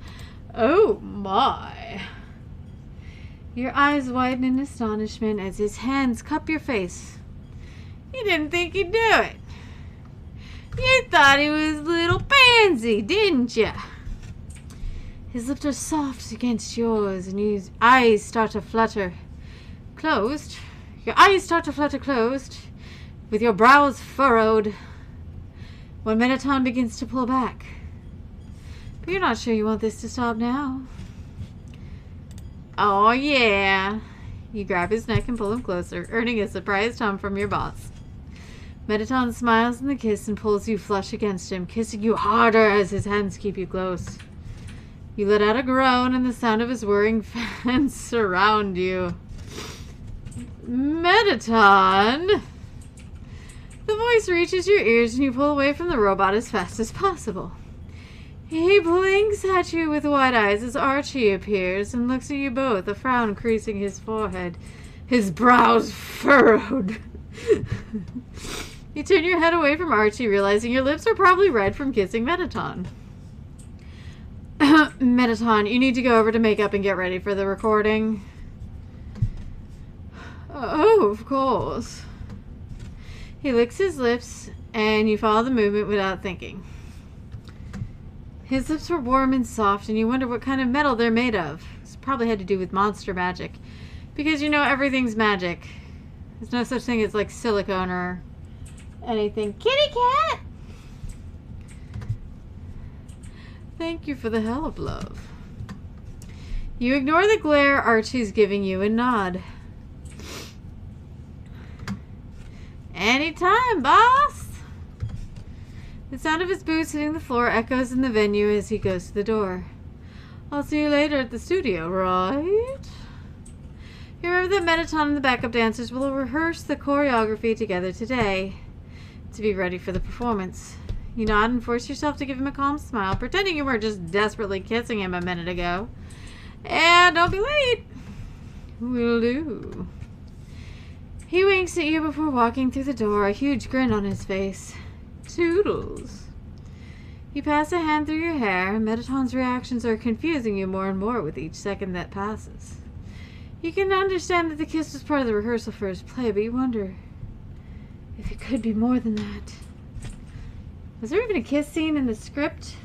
Oh my! Your eyes widen in astonishment as his hands cup your face. You didn't think he'd do it. You thought he was a little pansy, didn't you? His lips are soft against yours, and his eyes start to flutter closed. Your eyes start to flutter closed, with your brows furrowed, when Mettaton begins to pull back. But you're not sure you want this to stop now. Oh, yeah. You grab his neck and pull him closer, earning a surprised hum from your boss. Mettaton smiles in the kiss and pulls you flush against him, kissing you harder as his hands keep you close. You let out a groan, and the sound of his whirring fans surround you. Mettaton! The voice reaches your ears, and you pull away from the robot as fast as possible. He blinks at you with wide eyes as Archie appears and looks at you both, a frown creasing his forehead, his brows furrowed. You turn your head away from Archie, realizing your lips are probably red from kissing Mettaton. Mettaton, you need to go over to makeup and get ready for the recording. Oh, of course. He licks his lips, and you follow the movement without thinking. His lips were warm and soft, and you wonder what kind of metal they're made of. It's probably had to do with monster magic. Because you know everything's magic. There's no such thing as like silicone or anything. Kitty cat! Thank you for the help, love. You ignore the glare Archie's giving you and nod. Anytime, boss. The sound of his boots hitting the floor echoes in the venue as he goes to the door. I'll see you later at the studio, right? You remember that Mettaton and the backup dancers will rehearse the choreography together today to be ready for the performance. You nod and force yourself to give him a calm smile, pretending you were just desperately kissing him a minute ago. And don't be late. Will do. He winks at you before walking through the door, a huge grin on his face. Toodles. You pass a hand through your hair, and Mettaton's reactions are confusing you more and more with each second that passes. You can understand that the kiss was part of the rehearsal for his play, but you wonder if it could be more than that. Was there even a kiss scene in the script?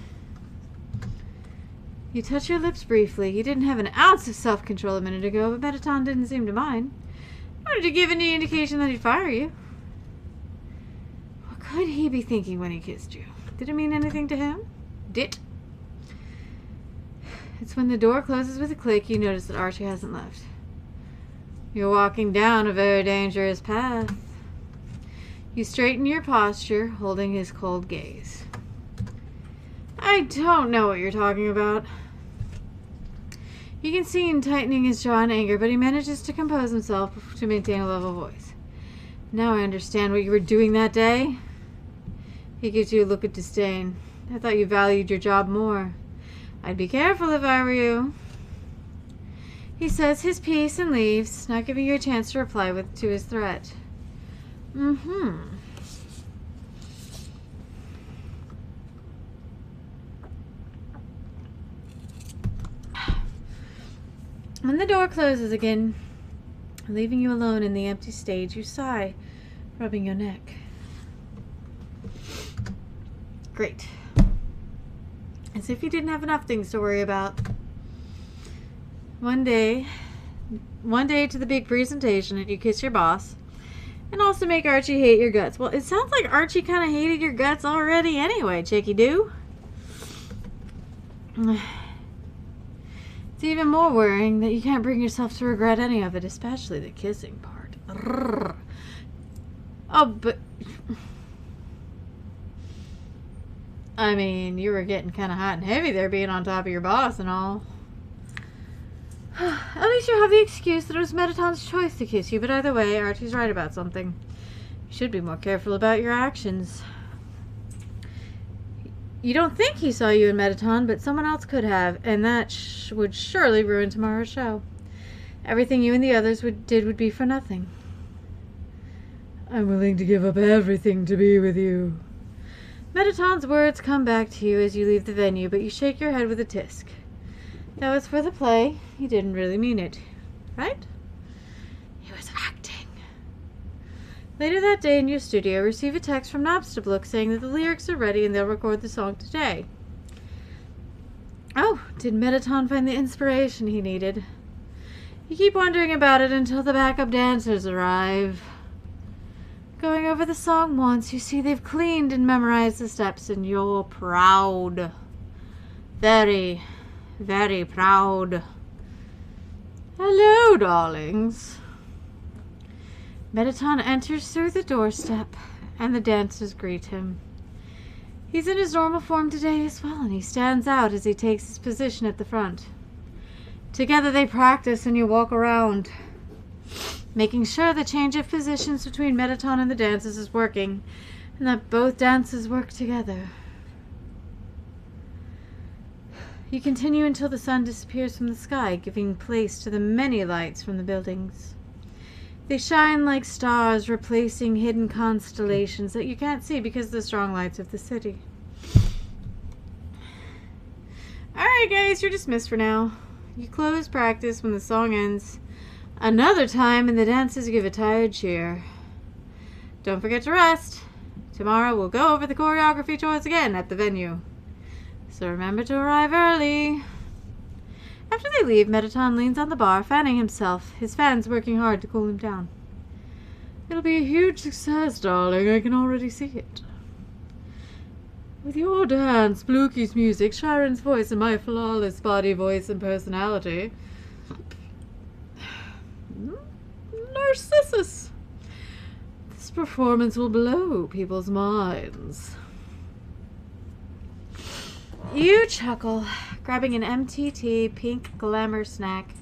You touch your lips briefly. You didn't have an ounce of self-control a minute ago, but Mettaton didn't seem to mind. Nor did you give any indication that he'd fire you. What could he be thinking when he kissed you? Did it mean anything to him? Did? It's when the door closes with a click you notice that Archie hasn't left. You're walking down a very dangerous path. You straighten your posture, holding his cold gaze. I don't know what you're talking about. You can see him tightening his jaw in anger, but he manages to compose himself to maintain a level voice. Now I understand what you were doing that day. He gives you a look of disdain. I thought you valued your job more. I'd be careful if I were you. He says his piece and leaves, not giving you a chance to reply to his threat. Mm-hmm. When the door closes again, leaving you alone in the empty stage, you sigh, rubbing your neck. Great. As if you didn't have enough things to worry about. One day to the big presentation, and you kiss your boss, and also make Archie hate your guts. Well, it sounds like Archie kind of hated your guts already anyway, Chicky-Doo. It's even more worrying that you can't bring yourself to regret any of it, especially the kissing part. Oh, but... I mean, you were getting kind of hot and heavy there, being on top of your boss and all. At least you have the excuse that it was Mettaton's choice to kiss you, but either way, Archie's right about something. You should be more careful about your actions. You don't think he saw you in Mettaton, but someone else could have, and that would surely ruin tomorrow's show. Everything you and the others did would be for nothing. I'm willing to give up everything to be with you. Mettaton's words come back to you as you leave the venue, but you shake your head with a tisk. That was for the play. He didn't really mean it. Right? He was acting. Later that day in your studio, receive a text from Knobstabluk saying that the lyrics are ready and they'll record the song today. Oh, did Mettaton find the inspiration he needed? You keep wondering about it until the backup dancers arrive. Going over the song once, you see they've cleaned and memorized the steps, and you're proud. Very, very proud. Hello, darlings. Mettaton enters through the doorstep, and the dancers greet him. He's in his normal form today as well, and he stands out as he takes his position at the front. Together they practice, and you walk around, making sure the change of positions between Mettaton and the dancers is working, and that both dances work together. You continue until the sun disappears from the sky, giving place to the many lights from the buildings. They shine like stars, replacing hidden constellations that you can't see because of the strong lights of the city. Alright guys, you're dismissed for now. You close practice when the song ends. Another time, and the dancers give a tired cheer. Don't forget to rest. Tomorrow we'll go over the choreography chores again at the venue. So remember to arrive early. After they leave, Mettaton leans on the bar, fanning himself, his fans working hard to cool him down. It'll be a huge success, darling. I can already see it. With your dance, Blukey's music, Sharon's voice, and my flawless body, voice, and personality... Narcissus! This performance will blow people's minds. You chuckle, grabbing an MTT pink glamour snack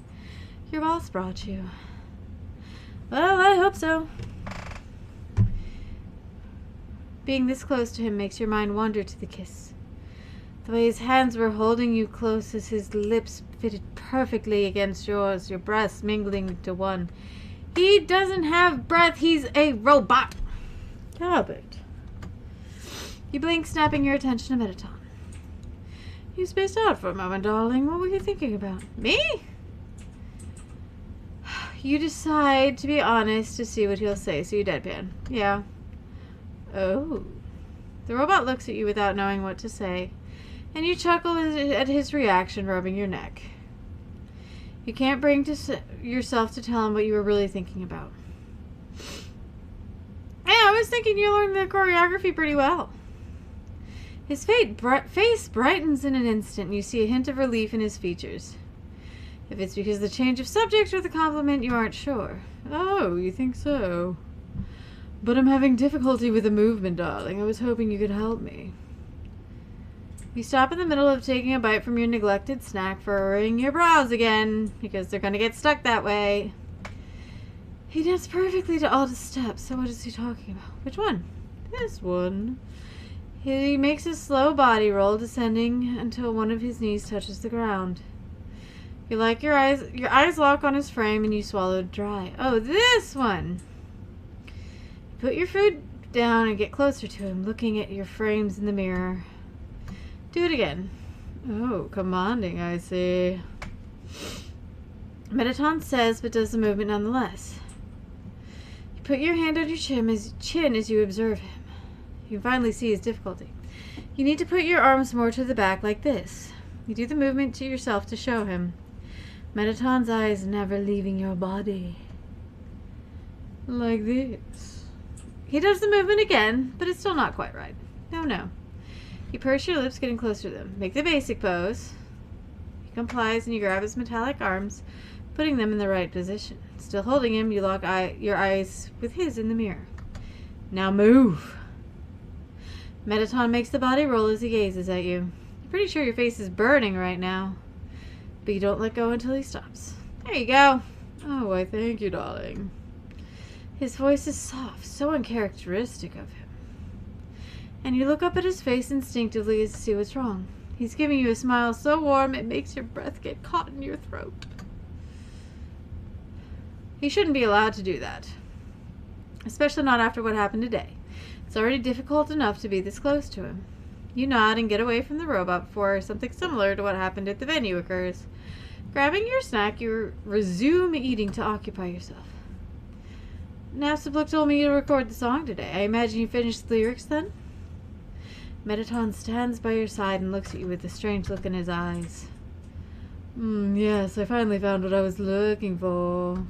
your boss brought you. Well, I hope so. Being this close to him makes your mind wander to the kiss. The way his hands were holding you close as his lips fitted perfectly against yours, your breasts mingling to one. He doesn't have breath, he's a robot. Albert. You blink, snapping your attention to Mettaton. You spaced out for a moment, darling. What were you thinking about? Me? You decide to be honest to see what he'll say, so you deadpan. Yeah. Oh. The robot looks at you without knowing what to say, and you chuckle at his reaction, rubbing your neck. You can't bring yourself to tell him what you were really thinking about. Yeah, I was thinking you learned the choreography pretty well. His face brightens in an instant, and you see a hint of relief in his features. If it's because of the change of subject or the compliment, you aren't sure. Oh, you think so? But I'm having difficulty with the movement, darling. I was hoping you could help me. You stop in the middle of taking a bite from your neglected snack, furrowing your brows again, because they're going to get stuck that way. He danced perfectly to all the steps, so what is he talking about? Which one? This one. He makes a slow body roll, descending until one of his knees touches the ground. You like your eyes lock on his frame, and you swallow dry. Oh, this one! You put your food down and get closer to him, looking at your frames in the mirror. Do it again. Oh, commanding, I see. Mettaton says, but does the movement nonetheless. You put your hand on your chin as you observe him. You can finally see his difficulty. You need to put your arms more to the back like this. You do the movement to yourself to show him. Mettaton's eyes never leaving your body. Like this. He does the movement again, but it's still not quite right. No. You purse your lips, getting closer to them. Make the basic pose. He complies, and you grab his metallic arms, putting them in the right position. Still holding him, you lock your eyes with his in the mirror. Now move. Mettaton makes the body roll as he gazes at you. You're pretty sure your face is burning right now, but you don't let go until he stops. There you go. Oh, why thank you, darling. His voice is soft, so uncharacteristic of him. And you look up at his face instinctively to see what's wrong. He's giving you a smile so warm it makes your breath get caught in your throat. He shouldn't be allowed to do that, especially not after what happened today. It's already difficult enough to be this close to him. You nod and get away from the robot before something similar to what happened at the venue occurs. Grabbing your snack, you resume eating to occupy yourself. Nastabluk told me you to record the song today. I imagine you finished the lyrics then? Mettaton stands by your side and looks at you with a strange look in his eyes. Yes, I finally found what I was looking for.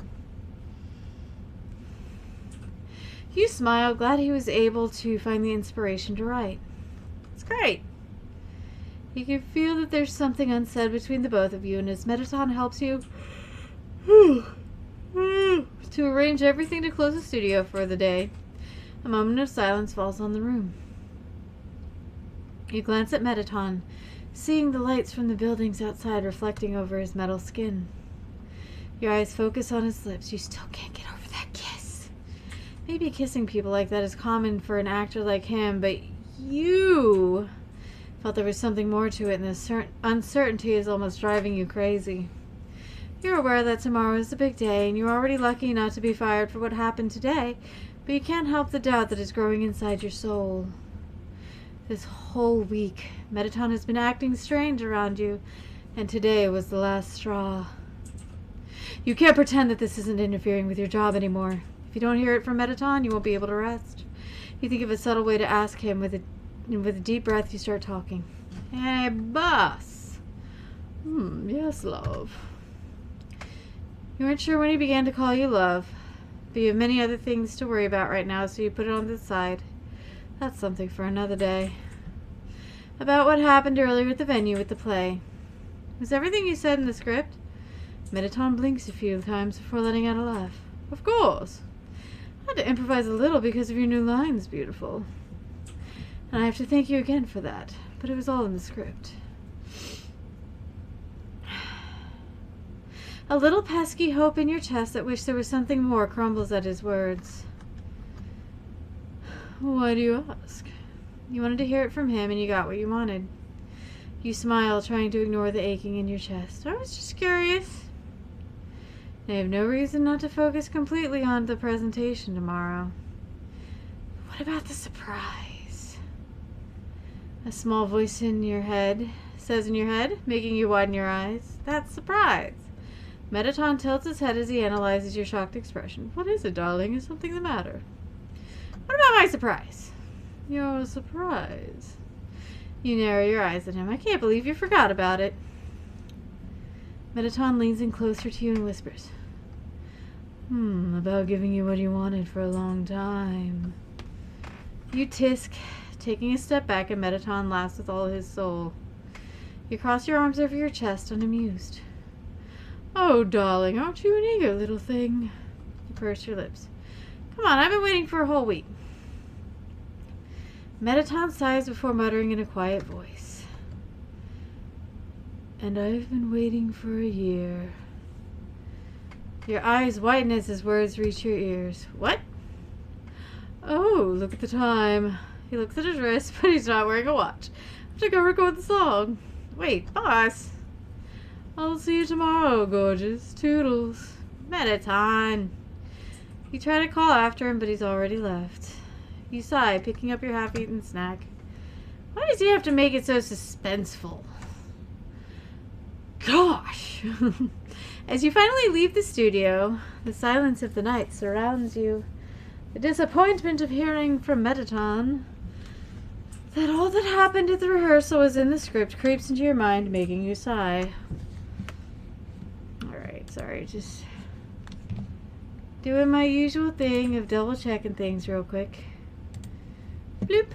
You smile, glad he was able to find the inspiration to write. It's great. You can feel that there's something unsaid between the both of you, and as Mettaton helps you to arrange everything to close the studio for the day, a moment of silence falls on the room. You glance at Mettaton, seeing the lights from the buildings outside reflecting over his metal skin. Your eyes focus on his lips. You still can't get over that kiss. Maybe kissing people like that is common for an actor like him, but you felt there was something more to it, and the uncertainty is almost driving you crazy. You're aware that tomorrow is a big day, and you're already lucky not to be fired for what happened today, but you can't help the doubt that is growing inside your soul. This whole week, Mettaton has been acting strange around you, and today was the last straw. You can't pretend that this isn't interfering with your job anymore. If you don't hear it from Mettaton, you won't be able to rest. You think of a subtle way to ask him. With a deep breath, you start talking. Hey, boss. Yes, love. You weren't sure when he began to call you love, but you have many other things to worry about right now, so you put it on the side. That's something for another day. About what happened earlier at the venue with the play. Was everything you said in the script? Mettaton blinks a few times before letting out a laugh. Of course. I had to improvise a little because of your new lines, beautiful. And I have to thank you again for that, but it was all in the script. A little pesky hope in your chest that wished there was something more crumbles at his words. Why do you ask? You wanted to hear it from him and you got what you wanted. You smile, trying to ignore the aching in your chest. I was just curious. I have no reason not to focus completely on the presentation tomorrow. What about the surprise? A small voice in your head says in your head, making you widen your eyes. That's surprise. Mettaton tilts his head as he analyzes your shocked expression. What is it, darling? Is something the matter? What about my surprise? Your surprise? You narrow your eyes at him. I can't believe you forgot about it. Mettaton leans in closer to you and whispers. About giving you what you wanted for a long time. You tisk, taking a step back, and Mettaton laughs with all his soul. You cross your arms over your chest, unamused. Oh, darling, aren't you an eager little thing? You purse your lips. Come on, I've been waiting for a whole week. Mettaton sighs before muttering in a quiet voice. And I've been waiting for a year. Your eyes widen as his words reach your ears. What? Oh, look at the time. He looks at his wrist, but he's not wearing a watch. I have to go record the song. Wait, boss. I'll see you tomorrow, gorgeous. Toodles. Mettaton. You try to call after him, but he's already left. You sigh, picking up your half-eaten snack. Why does he have to make it so suspenseful? Gosh! As you finally leave the studio, the silence of the night surrounds you. The disappointment of hearing from Mettaton that all that happened at the rehearsal was in the script creeps into your mind, making you sigh. Alright, sorry, just doing my usual thing of double checking things real quick. Bloop.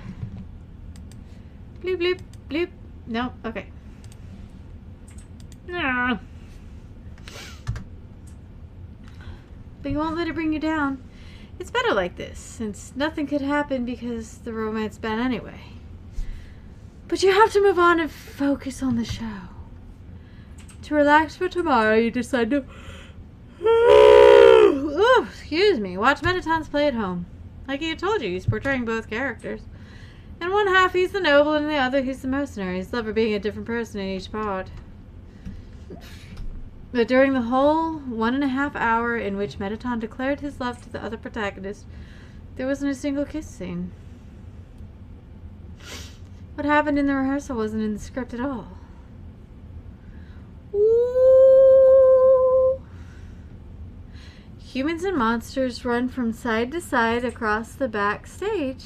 Bloop, bloop, bloop. No, okay. No. But you won't let it bring you down. It's better like this, since nothing could happen because the romance bad anyway. But you have to move on and focus on the show. To relax for tomorrow, you decide to... Ooh, excuse me. Watch Mettaton's play at home. Like he had told you, he's portraying both characters. In one half, he's the noble, and in the other, he's the mercenary. His lover being a different person in each part. But during the whole 1.5 hour in which Mettaton declared his love to the other protagonist, there wasn't a single kiss scene. What happened in the rehearsal wasn't in the script at all. Ooh. Humans and monsters run from side to side across the backstage,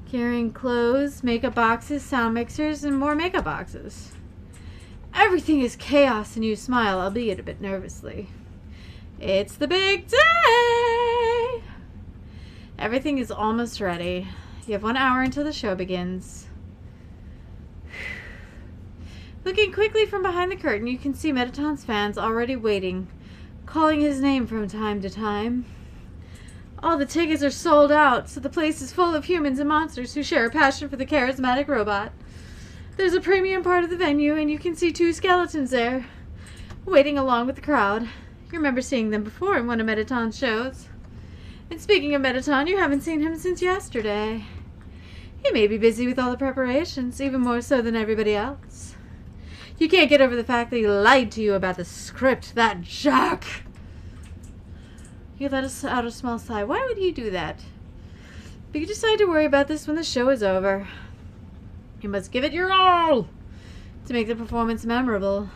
carrying clothes, makeup boxes, sound mixers, and more makeup boxes. Everything is chaos, and you smile, albeit a bit nervously. It's the big day! Everything is almost ready. You have 1 hour until the show begins. Looking quickly from behind the curtain, you can see Mettaton's fans already waiting, calling his name from time to time. All the tickets are sold out, so the place is full of humans and monsters who share a passion for the charismatic robot. There's a premium part of the venue, and you can see 2 skeletons there, waiting along with the crowd. You remember seeing them before in one of Mettaton's shows. And speaking of Mettaton, you haven't seen him since yesterday. He may be busy with all the preparations, even more so than everybody else. You can't get over the fact that he lied to you about the script, that jerk! You let us out a small sigh. Why would he do that? But you decide to worry about this when the show is over. You must give it your all to make the performance memorable.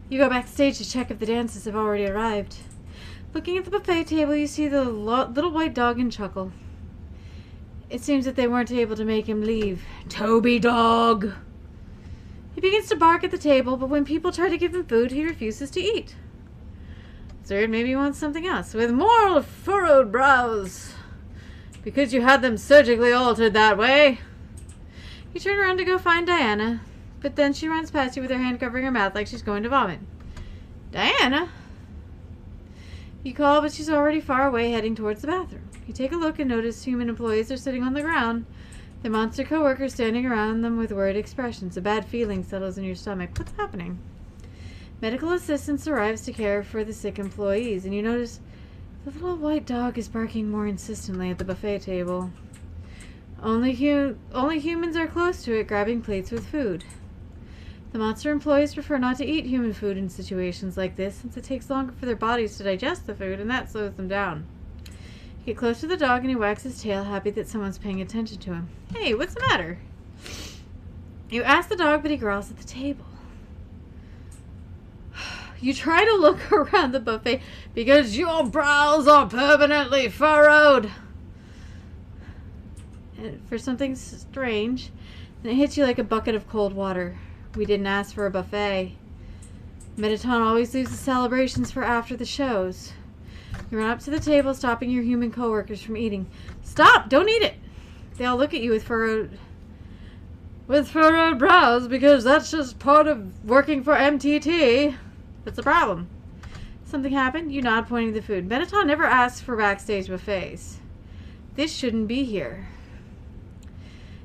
You go backstage to check if the dancers have already arrived. Looking at the buffet table, you see the little white dog and chuckle. It seems that they weren't able to make him leave. Toby dog! He begins to bark at the table, but when people try to give him food, he refuses to eat. Third, maybe he wants something else. With more furrowed brows. Because you had them surgically altered that way. You turn around to go find Diana, but then she runs past you with her hand covering her mouth like she's going to vomit. Diana? You call, but she's already far away, heading towards the bathroom. You take a look and notice human employees are sitting on the ground. The monster co-workers standing around them with worried expressions. A bad feeling settles in your stomach. What's happening? Medical assistance arrives to care for the sick employees, and you notice the little white dog is barking more insistently at the buffet table. Only humans are close to it, grabbing plates with food. The monster employees prefer not to eat human food in situations like this, since it takes longer for their bodies to digest the food, and that slows them down. You get close to the dog and he wags his tail, happy that someone's paying attention to him. Hey, what's the matter? You ask the dog, but he growls at the table. You try to look around the buffet because your brows are permanently furrowed. And for something strange, and it hits you like a bucket of cold water. We didn't ask for a buffet. Mettaton always leaves the celebrations for after the shows. You run up to the table, stopping your human coworkers from eating. Stop! Don't eat it! They all look at you with furrowed brows, because that's just part of working for MTT. That's the problem. Something happened? You nod, pointing to the food. Mettaton never asks for backstage buffets. This shouldn't be here.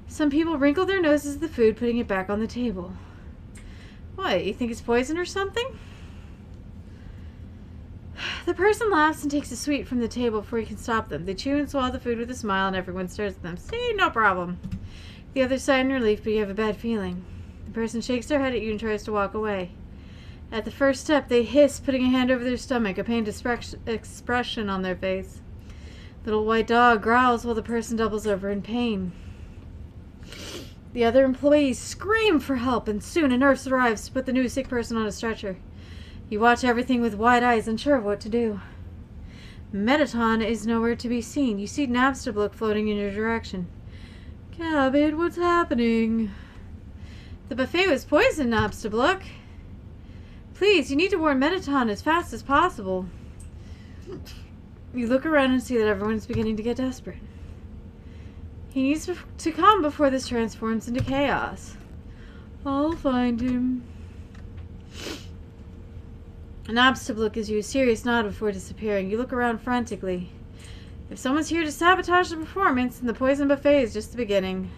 Some people wrinkle their noses at the food, putting it back on the table. What, you think it's poison or something? The person laughs and takes a sweet from the table before you can stop them. They chew and swallow the food with a smile, and everyone stares at them. See, no problem. The others sigh in relief, but you have a bad feeling. The person shakes their head at you and tries to walk away. At the first step, they hiss, putting a hand over their stomach, a pained expression on their face. Little white dog growls while the person doubles over in pain. The other employees scream for help, and soon a nurse arrives to put the new sick person on a stretcher. You watch everything with wide eyes, unsure of what to do. Mettaton is nowhere to be seen. You see Nabstabluk floating in your direction. Cabot, what's happening? The buffet was poisoned, Nabstabluk. Please, you need to warn Mettaton as fast as possible. You look around and see that everyone's beginning to get desperate. He needs to come before this transforms into chaos. I'll find him. Nabstabluk gives you a serious nod before disappearing. You look around frantically. If someone's here to sabotage the performance, then the poison buffet is just the beginning.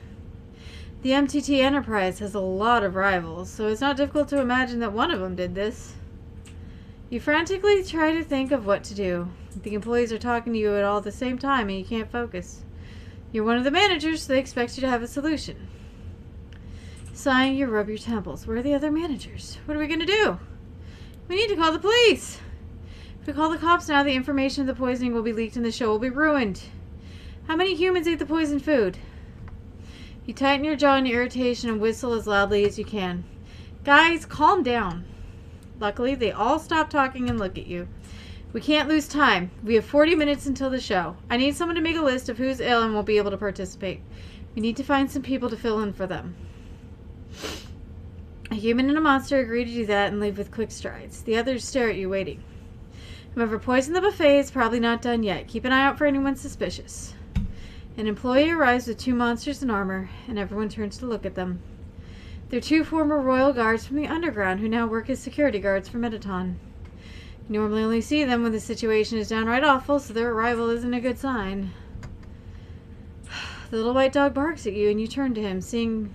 The MTT Enterprise has a lot of rivals, so it's not difficult to imagine that one of them did this. You frantically try to think of what to do. The employees are talking to you at all the same time, and you can't focus. You're one of the managers, so they expect you to have a solution. Sighing, you rub your temples. Where are the other managers? What are we going to do? We need to call the police. If we call the cops now, the information of the poisoning will be leaked and the show will be ruined. How many humans ate the poisoned food? You tighten your jaw in your irritation and whistle as loudly as you can. Guys, calm down. Luckily, they all stop talking and look at you. We can't lose time. We have 40 minutes until the show. I need someone to make a list of who's ill and won't be able to participate. We need to find some people to fill in for them. A human and a monster agree to do that and leave with quick strides. The others stare at you, waiting. Whoever poisoned the buffet is probably not done yet. Keep an eye out for anyone suspicious. An employee arrives with 2 monsters in armor, and everyone turns to look at them. They're 2 former royal guards from the underground who now work as security guards for Mettaton. You normally only see them when the situation is downright awful, so their arrival isn't a good sign. The little white dog barks at you, and you turn to him, seeing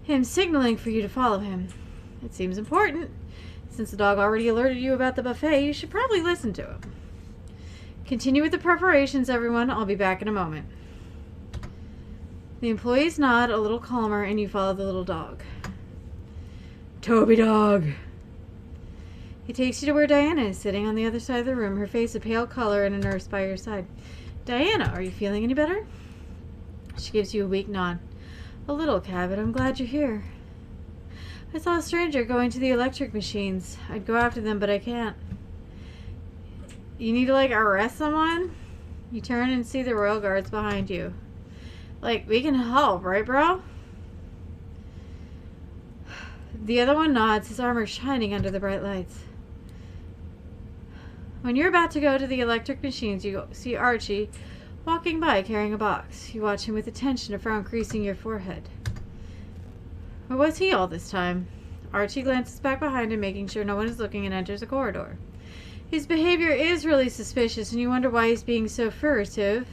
him signaling for you to follow him. It seems important. Since the dog already alerted you about the buffet, you should probably listen to him. Continue with the preparations, everyone. I'll be back in a moment. The employees nod a little calmer, and you follow the little dog. Toby dog! He takes you to where Diana is sitting on the other side of the room, her face a pale color and a nurse by your side. Diana, are you feeling any better? She gives you a weak nod. A little, Cabot. I'm glad you're here. I saw a stranger going to the electric machines. I'd go after them, but I can't. You need to, arrest someone? You turn and see the royal guards behind you. We can help, right, bro? The other one nods, his armor shining under the bright lights. When you're about to go to the electric machines, you see Archie walking by carrying a box. You watch him with attention, a frown creasing your forehead. Where was he all this time? Archie glances back behind him, making sure no one is looking, and enters a corridor. His behavior is really suspicious, and you wonder why he's being so furtive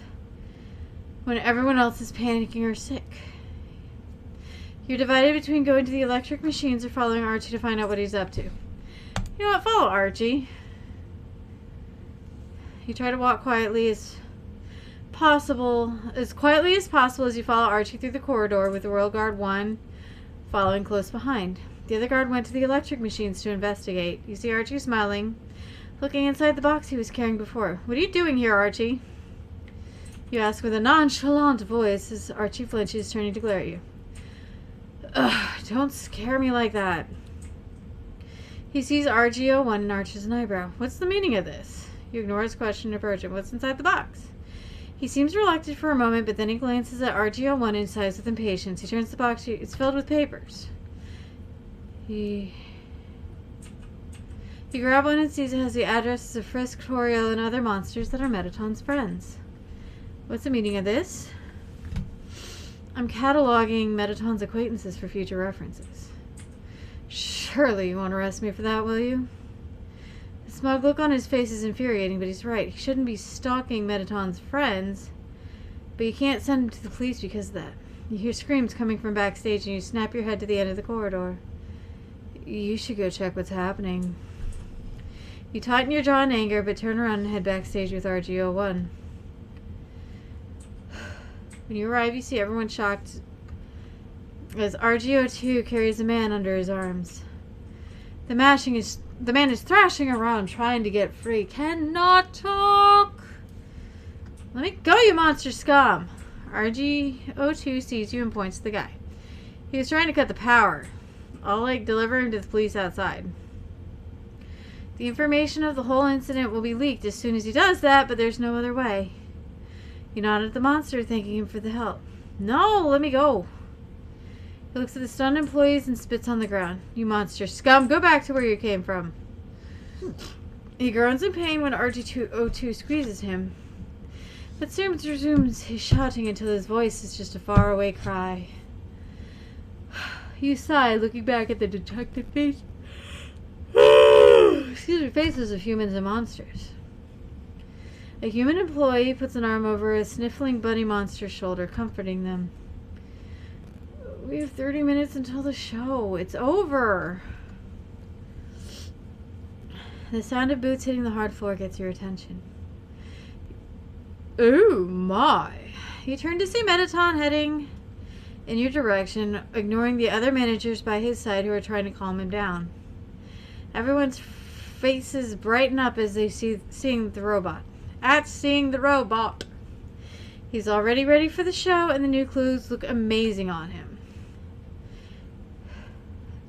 when everyone else is panicking or sick. You're divided between going to the electric machines or following Archie to find out what he's up to. You know what? Follow Archie. You try to walk quietly as quietly as possible as you follow Archie through the corridor, with the Royal Guard 1 following close behind. The other guard went to the electric machines to investigate. You see Archie smiling, looking inside the box he was carrying before. What are you doing here, Archie? You ask with a nonchalant voice as Archie flinches, turning to glare at you. Ugh, don't scare me like that. He sees RG-01 and arches an eyebrow. What's the meaning of this? You ignore his question and approach him. What's inside the box? He seems reluctant for a moment, but then he glances at RG-01 and sighs with impatience. He turns the box. It's filled with papers. You grab one and sees it has the addresses of Frisk, Toriel, and other monsters that are Mettaton's friends. What's the meaning of this? I'm cataloging Mettaton's acquaintances for future references. Surely you won't arrest me for that, will you? The smug look on his face is infuriating, but he's right. He shouldn't be stalking Mettaton's friends, but you can't send him to the police because of that. You hear screams coming from backstage and you snap your head to the end of the corridor. You should go check what's happening. You tighten your jaw in anger, but turn around and head backstage with RG-01. When you arrive, you see everyone shocked as RG-02 carries a man under his arms. The man is thrashing around trying to get free. Cannot talk! Let me go, you monster scum! RG-02 sees you and points to the guy. He was trying to cut the power. I'll, deliver him to the police outside. The information of the whole incident will be leaked as soon as he does that, but there's no other way. You nod at the monster, thanking him for the help. No, let me go. He looks at the stunned employees and spits on the ground. You monster scum, go back to where you came from. He groans in pain when RG-02 squeezes him, but soon resumes his shouting until his voice is just a faraway cry. You sigh, looking back at the detective face. Faces of humans and monsters. A human employee puts an arm over a sniffling bunny monster's shoulder, comforting them. We have 30 minutes until the show. It's over. The sound of boots hitting the hard floor gets your attention. Oh my. You turn to see Mettaton heading in your direction, ignoring the other managers by his side who are trying to calm him down. Everyone's faces brighten up as they seeing the robot. He's already ready for the show, and the new clothes look amazing on him.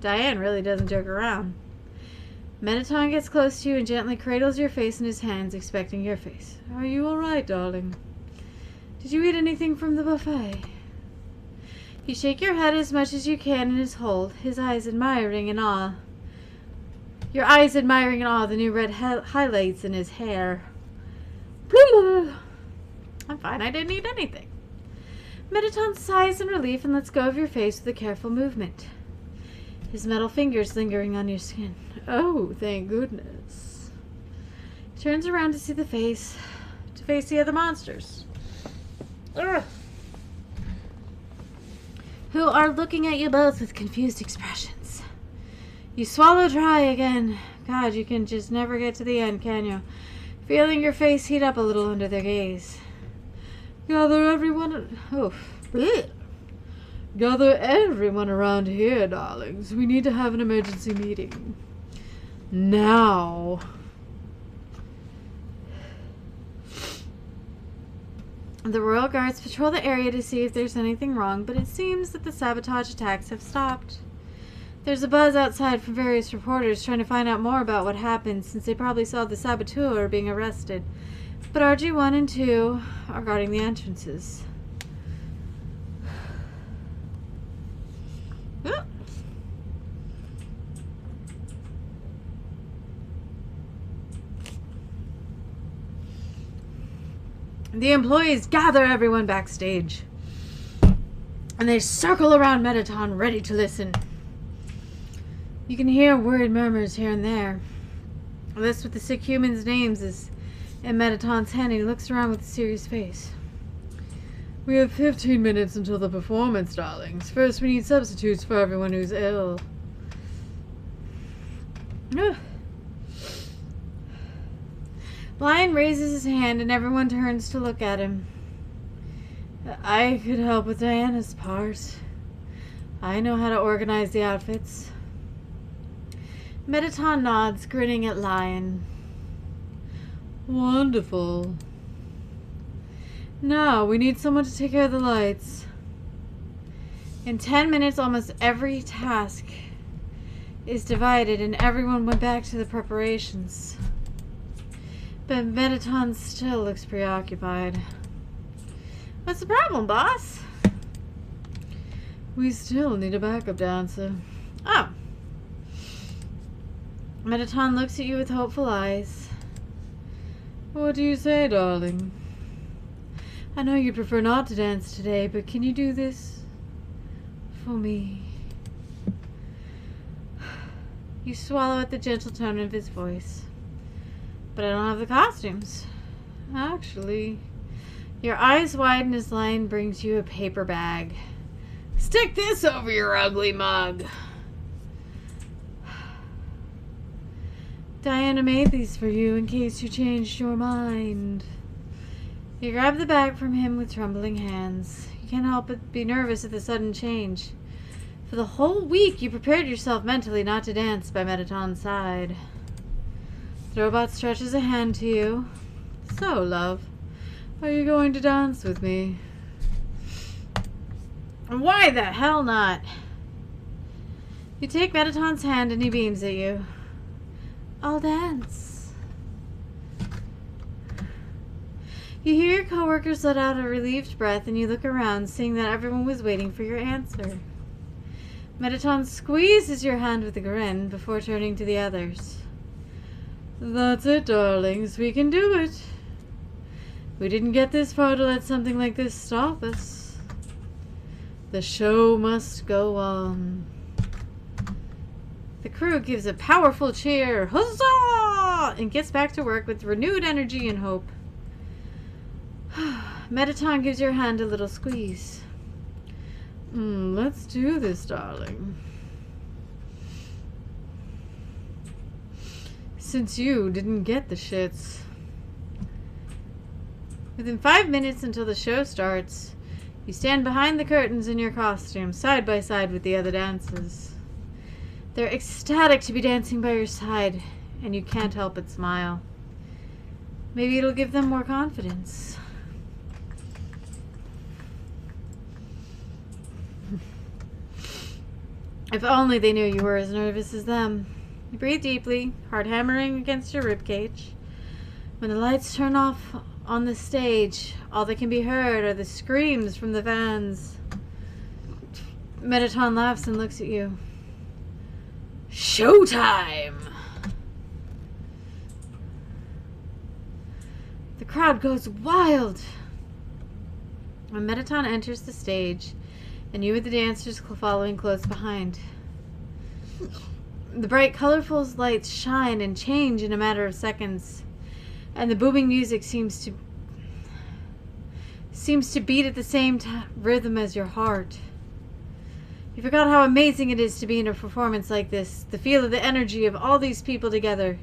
Diane really doesn't joke around. Mettaton gets close to you and gently cradles your face in his hands, expecting your face. Are you alright, darling? Did you eat anything from the buffet? You shake your head as much as you can in his hold, his eyes admiring in awe. Your eyes admiring in awe the new red highlights in his hair. I'm fine, I didn't eat anything. Mettaton sighs in relief and lets go of your face with a careful movement. His metal fingers lingering on your skin. Oh, thank goodness. He turns around to see the face the other monsters. Ugh. Who are looking at you both with confused expressions. You swallow dry again. God, you can just never get to the end, can you? Feeling your face heat up a little under their gaze. Gather everyone around here, darlings. We need to have an emergency meeting. Now. The Royal Guards patrol the area to see if there's anything wrong, but it seems that the sabotage attacks have stopped. There's a buzz outside from various reporters trying to find out more about what happened, since they probably saw the saboteur being arrested. But RG-1 and 2 are guarding the entrances. Oh. The employees gather everyone backstage, and they circle around Mettaton, ready to listen. You can hear worried murmurs here and there. The list with the sick humans' names is in Mettaton's hand, and he looks around with a serious face. We have 15 minutes until the performance, darlings. First, we need substitutes for everyone who's ill. Lion raises his hand, and everyone turns to look at him. I could help with Diana's part. I know how to organize the outfits. Mettaton nods, grinning at Lion. Wonderful. Now, we need someone to take care of the lights. In 10 minutes, almost every task is divided, and everyone went back to the preparations. But Mettaton still looks preoccupied. What's the problem, boss? We still need a backup dancer. Oh. Mettaton looks at you with hopeful eyes. What do you say, darling? I know you'd prefer not to dance today, but can you do this for me? You swallow at the gentle tone of his voice. But I don't have the costumes. Actually, your eyes widen as Lion brings you a paper bag. Stick this over your ugly mug. Diana made these for you in case you changed your mind. You grab the bag from him with trembling hands. You can't help but be nervous at the sudden change. For the whole week, you prepared yourself mentally not to dance by Mettaton's side. The robot stretches a hand to you. So, love, are you going to dance with me? Why the hell not? You take Mettaton's hand and he beams at you. I'll dance. You hear your coworkers let out a relieved breath, and you look around, seeing that everyone was waiting for your answer. Mettaton squeezes your hand with a grin before turning to the others. That's it, darlings. We can do it. We didn't get this far to let something like this stop us. The show must go on. The crew gives a powerful cheer, huzzah, and gets back to work with renewed energy and hope. Mettaton gives your hand a little squeeze. Let's do this, darling. Since you didn't get the shits. Within 5 minutes until the show starts, you stand behind the curtains in your costume, side by side with the other dancers. They're ecstatic to be dancing by your side, and you can't help but smile. Maybe it'll give them more confidence. If only they knew you were as nervous as them. You breathe deeply, heart hammering against your ribcage. When the lights turn off on the stage, all that can be heard are the screams from the fans. Mettaton laughs and looks at you. Showtime! The crowd goes wild when Mettaton enters the stage, and you with the dancers following close behind. The bright, colorful lights shine and change in a matter of seconds, and the booming music seems to beat at the same rhythm as your heart. You forgot how amazing it is to be in a performance like this, the feel of the energy of all these people together,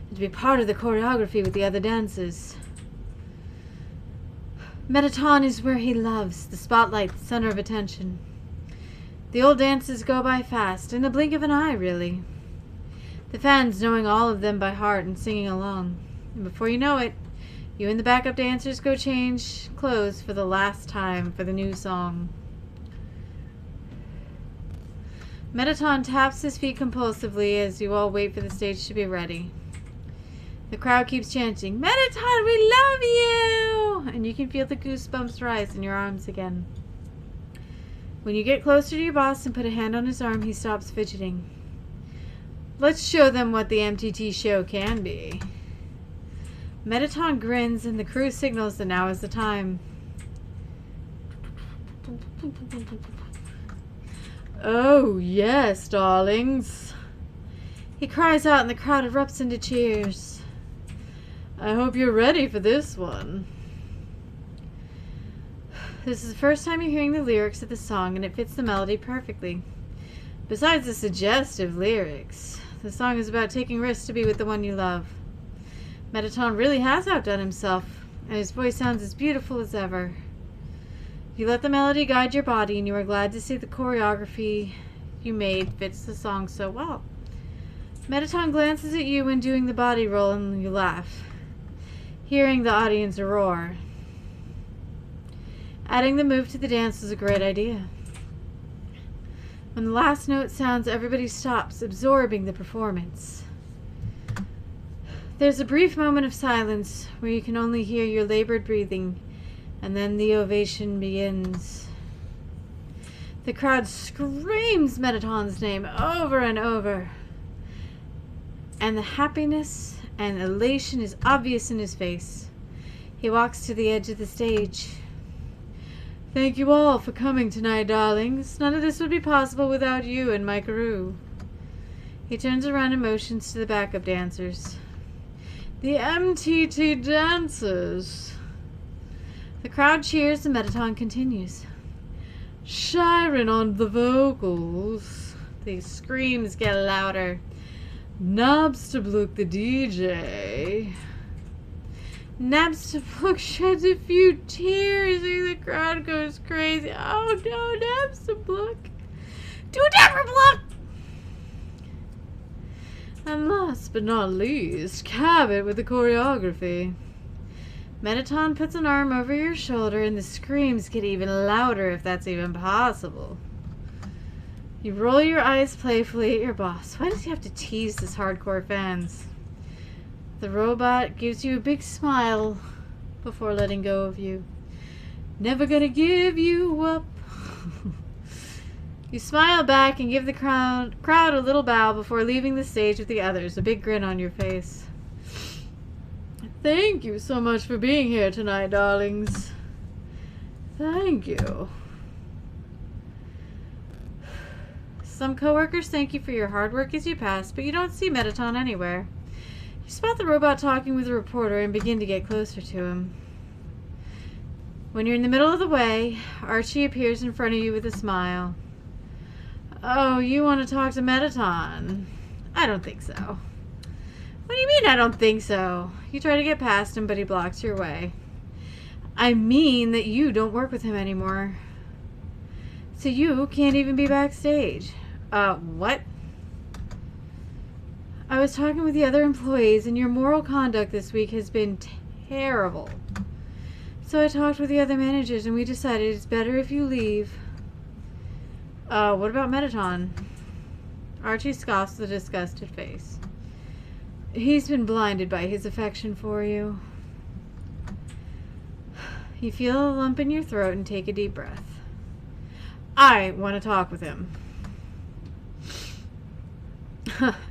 and to be part of the choreography with the other dancers. Mettaton is where he loves, the spotlight, the center of attention. The old dances go by fast, in the blink of an eye, really. The fans knowing all of them by heart and singing along. And before you know it, you and the backup dancers go change clothes for the last time for the new song. Mettaton taps his feet compulsively as you all wait for the stage to be ready. The crowd keeps chanting, Mettaton, we love you! And you can feel the goosebumps rise in your arms again. When you get closer to your boss and put a hand on his arm, he stops fidgeting. Let's show them what the MTT show can be. Mettaton grins and the crew signals that now is the time. Oh, yes, darlings. He cries out and the crowd erupts into cheers. I hope you're ready for this one. This is the first time you're hearing the lyrics of the song, and it fits the melody perfectly. Besides the suggestive lyrics, the song is about taking risks to be with the one you love. Mettaton really has outdone himself, and his voice sounds as beautiful as ever. You let the melody guide your body, and you are glad to see the choreography you made fits the song so well. Mettaton glances at you when doing the body roll, and you laugh, hearing the audience roar. Adding the move to the dance was a great idea. When the last note sounds, everybody stops, absorbing the performance. There's a brief moment of silence where you can only hear your labored breathing, and then the ovation begins. The crowd screams Mettaton's name over and over, and the happiness and elation is obvious in his face. He walks to the edge of the stage. Thank you all for coming tonight, darlings. None of this would be possible without you and my crew. He turns around and motions to the backup dancers. The MTT dancers. The crowd cheers and Mettaton continues. Sharon on the vocals. The screams get louder. Nabstabluk the DJ. Nabstabluk sheds a few tears and the crowd goes crazy. Oh no, Nabstabluk. Do Nabstabluk! And last but not least, Cabot with the choreography. Mettaton puts an arm over your shoulder and the screams get even louder if that's even possible. You roll your eyes playfully at your boss. Why does he have to tease his hardcore fans? The robot gives you a big smile before letting go of you. Never gonna give you up. You smile back and give the crowd a little bow before leaving the stage with the others, a big grin on your face. Thank you so much for being here tonight, darlings. Thank you. Some coworkers thank you for your hard work as you pass, but you don't see Mettaton anywhere. You spot the robot talking with a reporter and begin to get closer to him. When you're in the middle of the way, Archie appears in front of you with a smile. Oh, you want to talk to Mettaton? I don't think so. What do you mean I don't think so? You try to get past him, but he blocks your way. I mean that you don't work with him anymore. So you can't even be backstage. What? I was talking with the other employees, and your moral conduct this week has been terrible. So I talked with the other managers, and we decided it's better if you leave. What about Mettaton? Archie scoffs with a disgusted face. He's been blinded by his affection for you. You feel a lump in your throat and take a deep breath. I want to talk with him.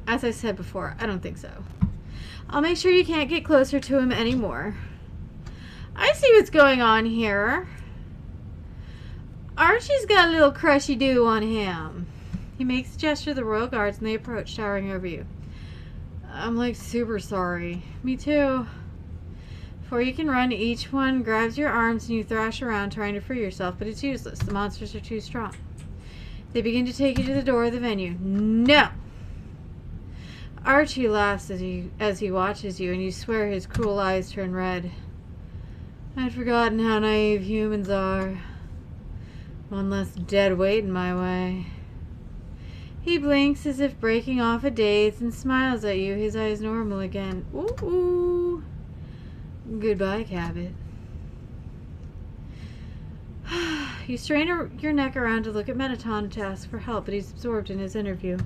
As I said before, I don't think so. I'll make sure you can't get closer to him anymore. I see what's going on here. Archie's got a little crushy-do on him. He makes a gesture to the Royal Guards and they approach, towering over you. I'm like super sorry. Me too. Before you can run, each one grabs your arms and you thrash around trying to free yourself, but it's useless. The monsters are too strong. They begin to take you to the door of the venue. No! Archie laughs as he watches you, and you swear his cruel eyes turn red. I'd forgotten how naive humans are. One less dead weight in my way. He blinks as if breaking off a daze and smiles at you, his eyes normal again. Ooh, ooh. Goodbye, Cabot. You strain your neck around to look at Mettaton to ask for help, but he's absorbed in his interview.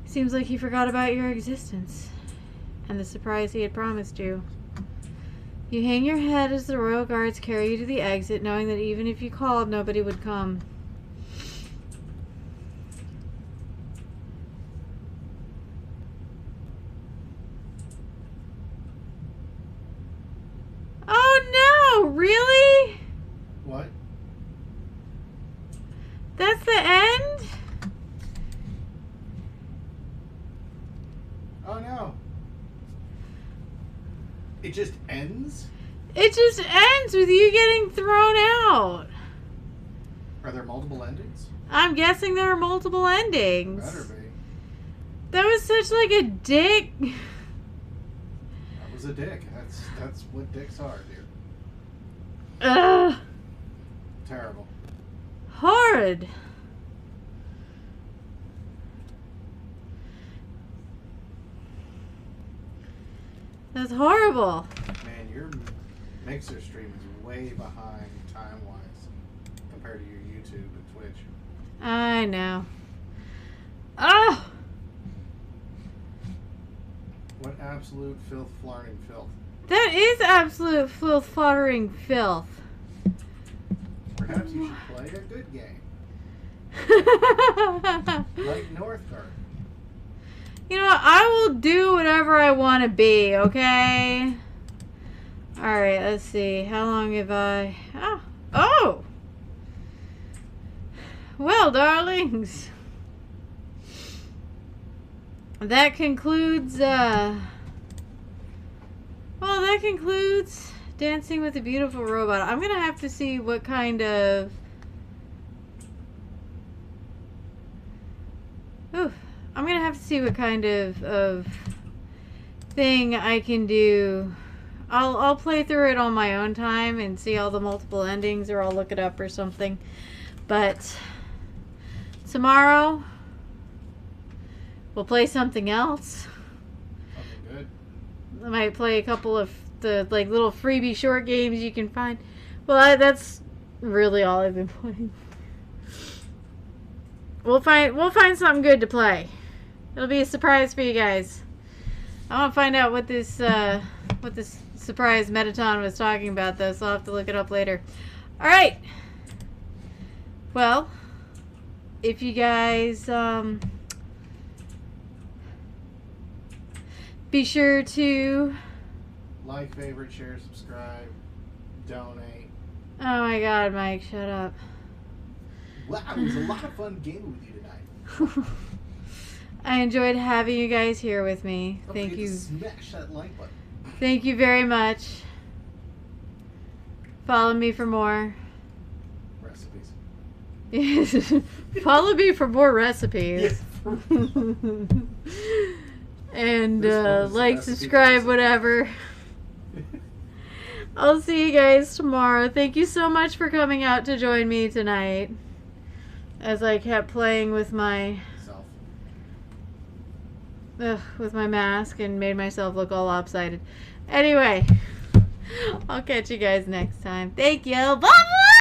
Seems like he forgot about your existence and the surprise he had promised you. You hang your head as the Royal Guards carry you to the exit, knowing that even if you called, nobody would come. Oh no! Really? What? That's the end? just ends? It just ends with you getting thrown out. Are there multiple endings? I'm guessing there are multiple endings. Better be. That was such like a dick. That was a dick. That's what dicks are, dude. Ugh. Terrible. Horrid. That's horrible. Man, your Mixer stream is way behind time-wise compared to your YouTube and Twitch. I know. Oh! What absolute filth, flarting filth. That is absolute filth-fluttering filth. Perhaps you should play a good game. Like Northgard. You know what? I will do whatever I want to be, okay? Alright, let's see. How long have I... Oh! Oh! Well, darlings. That concludes, Well, that concludes Dancing with a Beautiful Robot. I'm gonna have to see what kind of... Oof. I'm gonna have to see what kind of thing I can do. I'll play through it on my own time and see all the multiple endings, or I'll look it up or something. But tomorrow we'll play something else. Something good. I might play a couple of the like little freebie short games you can find. Well, that's really all I've been playing. We'll find something good to play. It'll be a surprise for you guys. I want to find out what this surprise Mettaton was talking about, though, so I'll have to look it up later. All right. Well, if you guys be sure to Like, favorite, share, subscribe, donate. Oh my God, Mike, shut up. Wow, it was a lot of fun gaming with you tonight. I enjoyed having you guys here with me. Don't Thank forget you. to smash that like button. Thank you very much. Follow me for more. Recipes. Yes. Follow me for more recipes. And This one is like, recipe subscribe, episode. whatever. I'll see you guys tomorrow. Thank you so much for coming out to join me tonight. As I kept playing with my with my mask and made myself look all lopsided. Anyway, I'll catch you guys next time. Thank you. Bye.